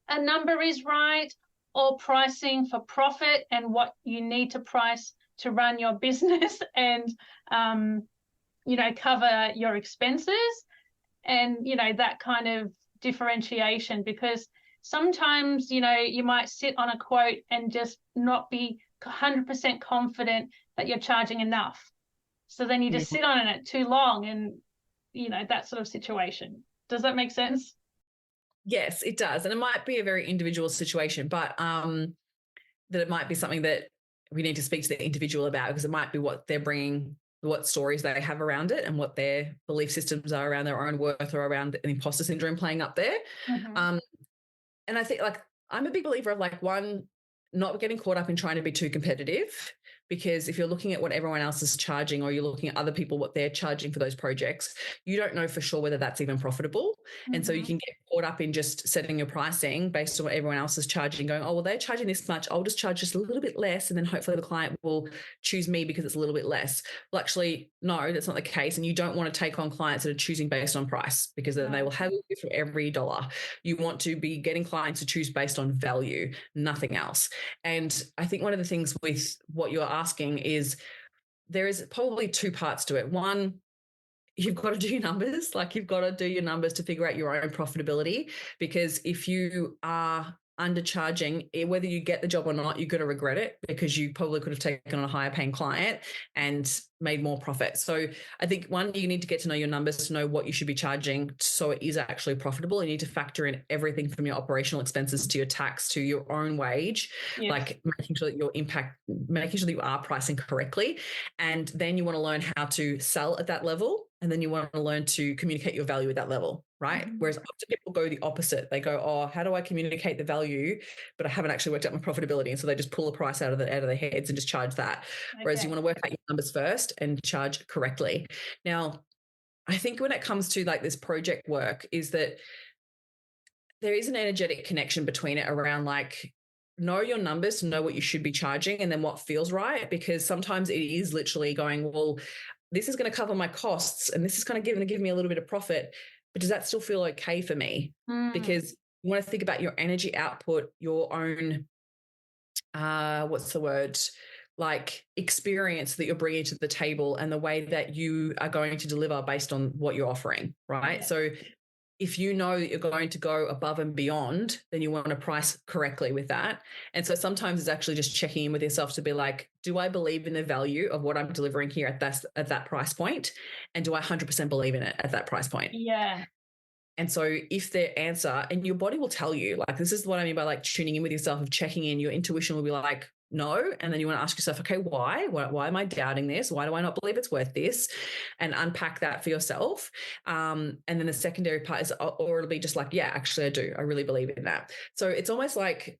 a number is right, or pricing for profit and what you need to price to run your business and, cover your expenses, and, that kind of differentiation? Because sometimes, you might sit on a quote and just not be 100% confident that you're charging enough. So then you just sit on it too long and, you know, that sort of situation. Does that make sense? Yes, it does. And it might be a very individual situation, but that it might be something that we need to speak to the individual about, because it might be what they're bringing, what stories they have around it, and what their belief systems are around their own worth or around an imposter syndrome playing up there. Mm-hmm. And I think, like, I'm a big believer of, like, one, not getting caught up in trying to be too competitive, because if you're looking at what everyone else is charging, or you're looking at other people, what they're charging for those projects, you don't know for sure whether that's even profitable. And so you can get caught up in just setting your pricing based on what everyone else is charging, going, oh, well, they're charging this much, I'll just charge just a little bit less, and then hopefully the client will choose me because it's a little bit less. Well, actually, no, that's not the case. And you don't want to take on clients that are choosing based on price, because then they will have you for every dollar. You want to be getting clients to choose based on value, nothing else. And I think one of the things with what you're asking is, there is probably two parts to it. One, you've got to do your numbers. Like, you've got to do your numbers to figure out your own profitability, because if you are undercharging, whether you get the job or not, you're going to regret it, because you probably could have taken on a higher paying client and made more profit. So I think, one, you need to get to know your numbers to know what you should be charging so it is actually profitable. You need to factor in everything from your operational expenses to your tax to your own wage, like making sure that you are pricing correctly. And then you want to learn how to sell at that level. And then you want to learn to communicate your value at that level, right? Whereas often people go the opposite. They go, oh, how do I communicate the value? But I haven't actually worked out my profitability. And so they just pull a price out of their heads and just charge that. Whereas you want to work out your numbers first and charge correctly. Now, I think when it comes to, like, this project work, is that there is an energetic connection between it around, like, know your numbers to know what you should be charging and then what feels right. Because sometimes it is literally going, well, this is going to cover my costs and this is kind of going to give me a little bit of profit, but does that still feel okay for me? Because you want to think about your energy output, your own, like, experience that you're bringing to the table, and the way that you are going to deliver based on what you're offering, right? So if you know that you're going to go above and beyond, then you want to price correctly with that. And so sometimes it's actually just checking in with yourself to be like, do I believe in the value of what I'm delivering here at that price point? And do I 100% believe in it at that price point? Yeah. And so if their answer, and your body will tell you, like, this is what I mean by, like, tuning in with yourself, of checking in, your intuition will be like, no. And then you want to ask yourself, okay, why am I doubting this? Why do I not believe it's worth this? And unpack that for yourself. And then the secondary part is, or it'll be just like, yeah, actually I do. I really believe in that. So it's almost like,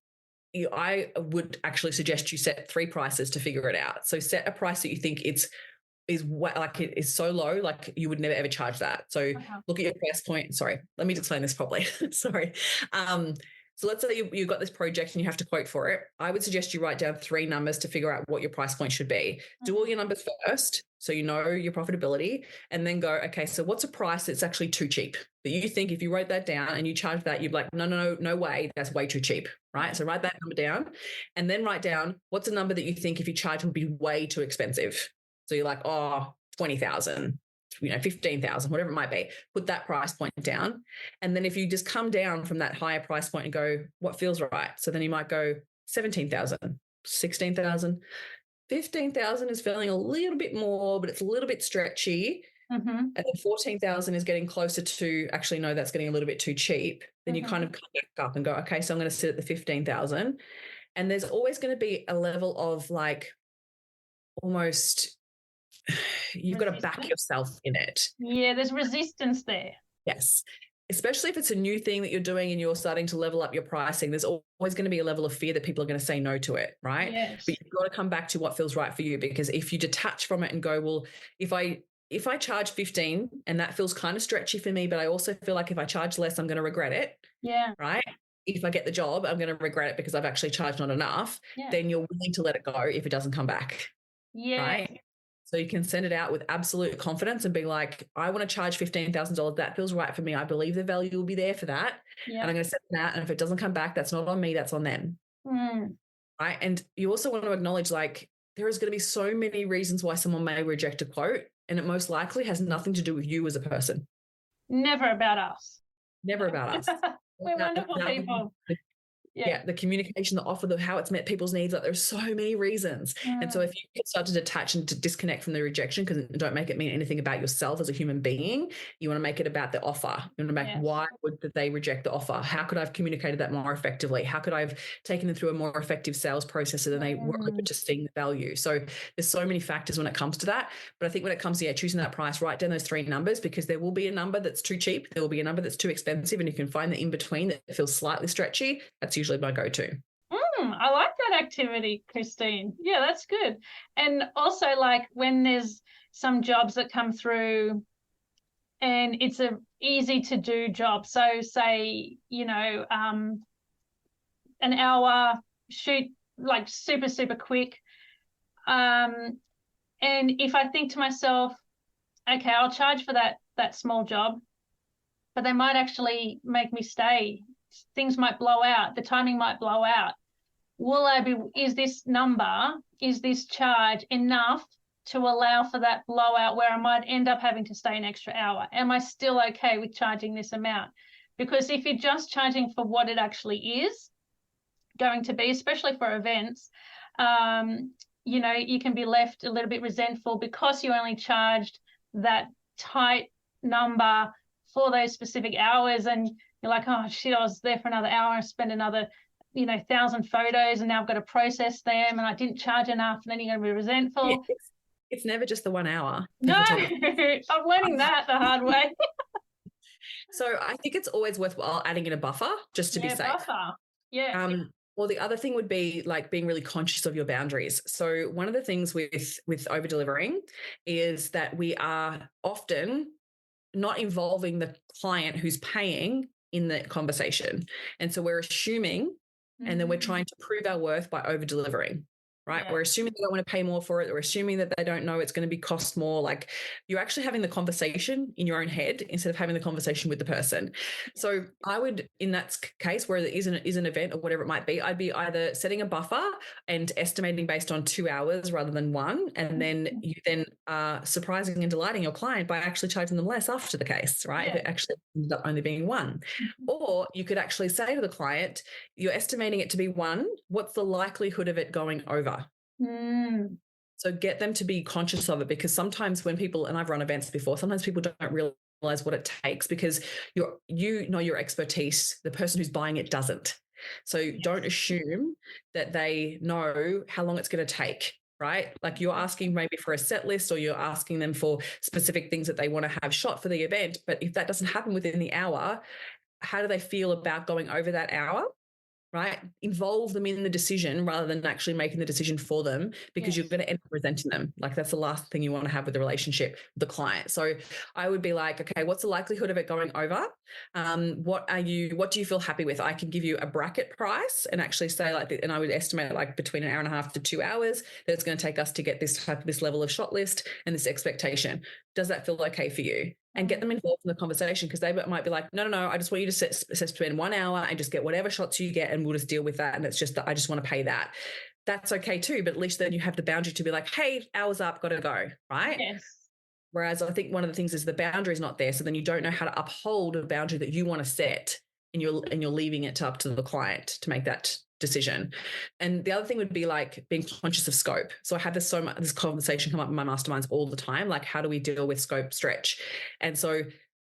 I would actually suggest you set 3 prices to figure it out. So set a price that you think is like, it is so low, like you would never ever charge that. So look at your price point. Sorry, let me explain this properly. Sorry. So let's say you've got this project and you have to quote for it. I would suggest you write down 3 numbers to figure out what your price point should be. Do all your numbers first, so you know your profitability, and then go, okay, so what's a price that's actually too cheap? That you think if you wrote that down and you charge that, you'd be like, no way, that's way too cheap, right? So write that number down, and then write down what's a number that you think if you charge would be way too expensive. So you're like, oh, 20,000. 15,000, whatever it might be, put that price point down. And then if you just come down from that higher price point and go, what feels right? So then you might go 17,000, 16,000, 15,000 is feeling a little bit more, but it's a little bit stretchy. And then 14,000 is getting closer to, actually, no, that's getting a little bit too cheap. Then you kind of come back up and go, okay, so I'm going to sit at the 15,000. And there's always going to be a level of, like, almost, you've got to back yourself in it. Yeah, there's resistance there. Yes. Especially if it's a new thing that you're doing and you're starting to level up your pricing, there's always going to be a level of fear that people are going to say no to it, right? Yes. But you've got to come back to what feels right for you, because if you detach from it and go, well, if I charge 15 and that feels kind of stretchy for me, but I also feel like if I charge less, I'm going to regret it. Yeah. Right? If I get the job, I'm going to regret it because I've actually charged not enough. Then you're willing to let it go if it doesn't come back. Yeah. Right? So you can send it out with absolute confidence and be like, I want to charge $15,000. That feels right for me. I believe the value will be there for that. And I'm going to send it out. And if it doesn't come back, that's not on me. That's on them. Right? And you also want to acknowledge, like, there is going to be so many reasons why someone may reject a quote, and it most likely has nothing to do with you as a person. Never about us. Never about us. We're wonderful people. the communication, the offer, how it's met people's needs. Like there's so many reasons. And so if you can start to detach and to disconnect from the rejection, because don't make it mean anything about yourself as a human being, you want to make it about the offer. You want to make why would they reject the offer? How could I have communicated that more effectively? How could I have taken them through a more effective sales process so then they were open to seeing the value? So there's so many factors when it comes to that. But I think when it comes to choosing that price, write down those 3 numbers, because there will be a number that's too cheap. There will be a number that's too expensive, and you can find the in between that feels slightly stretchy. That's usually my go-to. I like that activity, Christine. Yeah, that's good. And also, like, when there's some jobs that come through and it's a easy to do job. So say, an hour shoot, like super, super quick. And if I think to myself, okay, I'll charge for that small job, but they might actually make me stay. Things might blow out. The timing might blow out. Is this charge enough to allow for that blowout where I might end up having to stay an extra hour? Am I still okay with charging this amount? Because if you're just charging for what it actually is going to be, especially for events, you can be left a little bit resentful because you only charged that tight number for those specific hours, and you're like, oh shit, I was there for another hour and spent another 1,000 photos, and now I've got to process them and I didn't charge enough, and then you're going to be resentful. It's never just the 1 hour. No, I'm learning that the hard way. So I think it's always worthwhile adding in a buffer just to be safe. Buffer. Yeah. Well, the other thing would be like being really conscious of your boundaries. So one of the things with over delivering is that we are often not involving the client who's paying in the conversation. And so we're assuming, and then we're trying to prove our worth by over delivering. Right. Yeah. We're assuming they don't want to pay more for it. We're assuming that they don't know it's going to cost more. Like, you're actually having the conversation in your own head instead of having the conversation with the person. So I would, in that case where there is an event or whatever it might be, I'd be either setting a buffer and estimating based on 2 hours rather than 1. And then you then are surprising and delighting your client by actually charging them less after the case, right? If it actually ends up only being 1. Or you could actually say to the client, you're estimating it to be 1. What's the likelihood of it going over? So get them to be conscious of it, because sometimes when people, and I've run events before, sometimes people don't realize what it takes because you know your expertise, the person who's buying it doesn't. So don't assume that they know how long it's going to take, right? Like, you're asking maybe for a set list, or you're asking them for specific things that they want to have shot for the event. But if that doesn't happen within the hour, how do they feel about going over that hour? Right? Involve them in the decision rather than actually making the decision for them, because you're going to end up resenting them. Like, that's the last thing you want to have with the relationship with the client. So I would be like, okay, what's the likelihood of it going over? What do you feel happy with? I can give you a bracket price and actually say and I would estimate like between 1.5 hours to 2 hours that it's going to take us to get this level of shot list and this expectation. Does that feel okay for you? And get them involved in the conversation, because they might be like, no, I just want you to spend 1 hour and just get whatever shots you get, and we'll just deal with that. And it's just that I just want to pay that. That's okay too. But at least then you have the boundary to be like, hey, hour's up, got to go. Right. Yes. Whereas I think one of the things is the boundary is not there. So then you don't know how to uphold a boundary that you want to set, and you're leaving it up to the client to make that decision. And the other thing would be like being conscious of scope. So I have this conversation come up in my masterminds all the time. Like, how do we deal with scope stretch? And so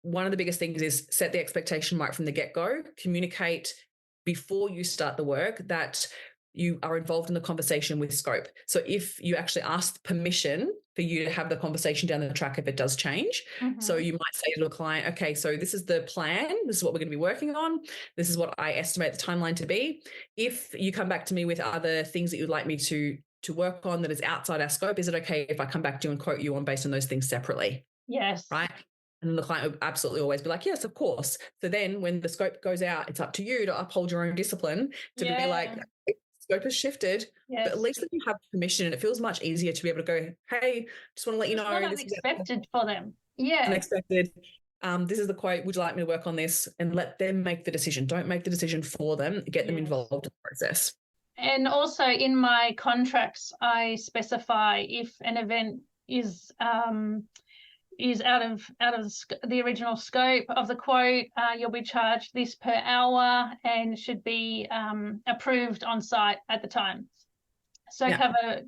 one of the biggest things is set the expectation right from the get-go. Communicate before you start the work that you are involved in the conversation with scope. So if you actually ask permission for you to have the conversation down the track if it does change. So you might say to a client, okay, so this is the plan. This is what we're going to be working on. This is what I estimate the timeline to be. If you come back to me with other things that you'd like me to work on that is outside our scope, is it okay if I come back to you and quote you on based on those things separately? Yes. Right. And the client would absolutely always be like, yes, of course. So then when the scope goes out, it's up to you to uphold your own discipline to be like, scope has shifted, but at least then you have permission, and it feels much easier to be able to go, hey, just want to let you know. It's not unexpected for them. Yeah. Unexpected. This is the quote. Would you like me to work on this? And let them make the decision. Don't make the decision for them. Get them involved in the process. And also in my contracts, I specify if an event is is out of the original scope of the quote, you'll be charged this per hour and should be approved on site at the time. So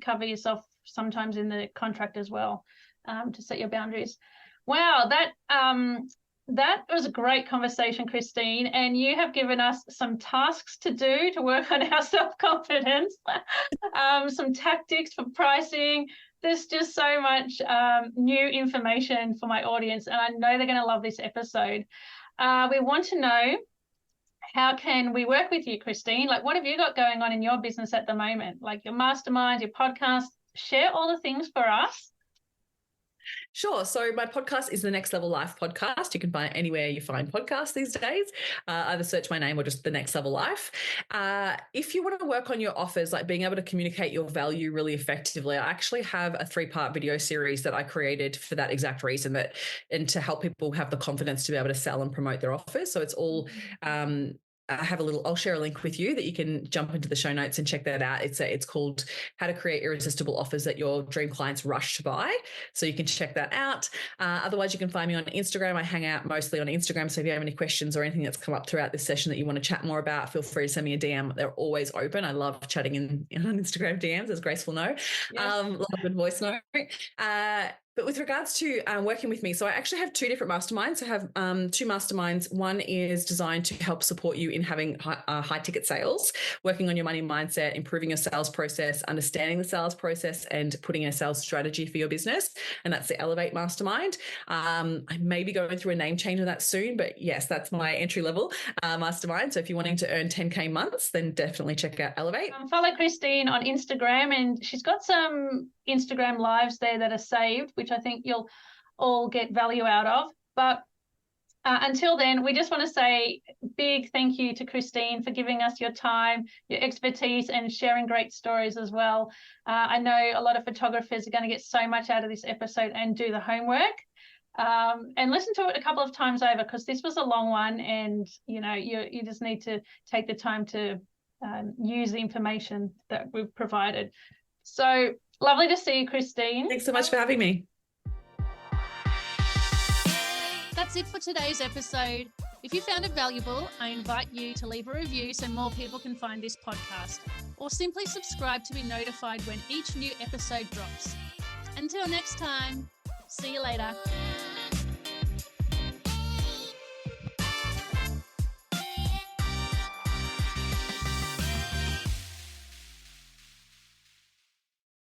cover yourself sometimes in the contract as well, to set your boundaries. Wow, that was a great conversation, Christine, and you have given us some tasks to do to work on our self-confidence, some tactics for pricing. There's just so much new information for my audience, and I know they're going to love this episode. We want to know, how can we work with you, Christine? Like, what have you got going on in your business at the moment? Like your mastermind, your podcast, share all the things for us. Sure. So my podcast is the Next Level Life podcast. You can find it anywhere you find podcasts these days. Either search my name or just the Next Level Life. If you want to work on your offers, like being able to communicate your value really effectively, I actually have a 3-part video series that I created for that exact reason, and to help people have the confidence to be able to sell and promote their offers. So it's all I'll share a link with you that you can jump into the show notes and check that out. It's called How to Create Irresistible Offers That Your Dream Clients Rush to Buy. So you can check that out. Otherwise, you can find me on Instagram. I hang out mostly on Instagram. So if you have any questions or anything that's come up throughout this session that you want to chat more about, feel free to send me a DM. They're always open. I love chatting on Instagram DMs, as Grace will know. Yes. Love a good voice note. But with regards to working with me, so I actually have 2 different masterminds. I have 2 masterminds. One is designed to help support you in having high ticket sales, working on your money mindset, improving your sales process, understanding the sales process, and putting in a sales strategy for your business. And that's the Elevate Mastermind. I may be going through a name change of that soon, but yes, that's my entry level mastermind. So if you're wanting to earn 10K months, then definitely check out Elevate. Follow Christine on Instagram, and she's got some Instagram lives there that are saved, which I think you'll all get value out of. But until then, we just want to say big thank you to Christine for giving us your time, your expertise, and sharing great stories as well. I know a lot of photographers are going to get so much out of this episode and do the homework and listen to it a couple of times over, because this was a long one, and you just need to take the time to use the information that we've provided. So lovely to see you, Christine. Thanks so much for having me. That's it for today's episode. If you found it valuable, I invite you to leave a review so more people can find this podcast, or simply subscribe to be notified when each new episode drops. Until next time, see you later.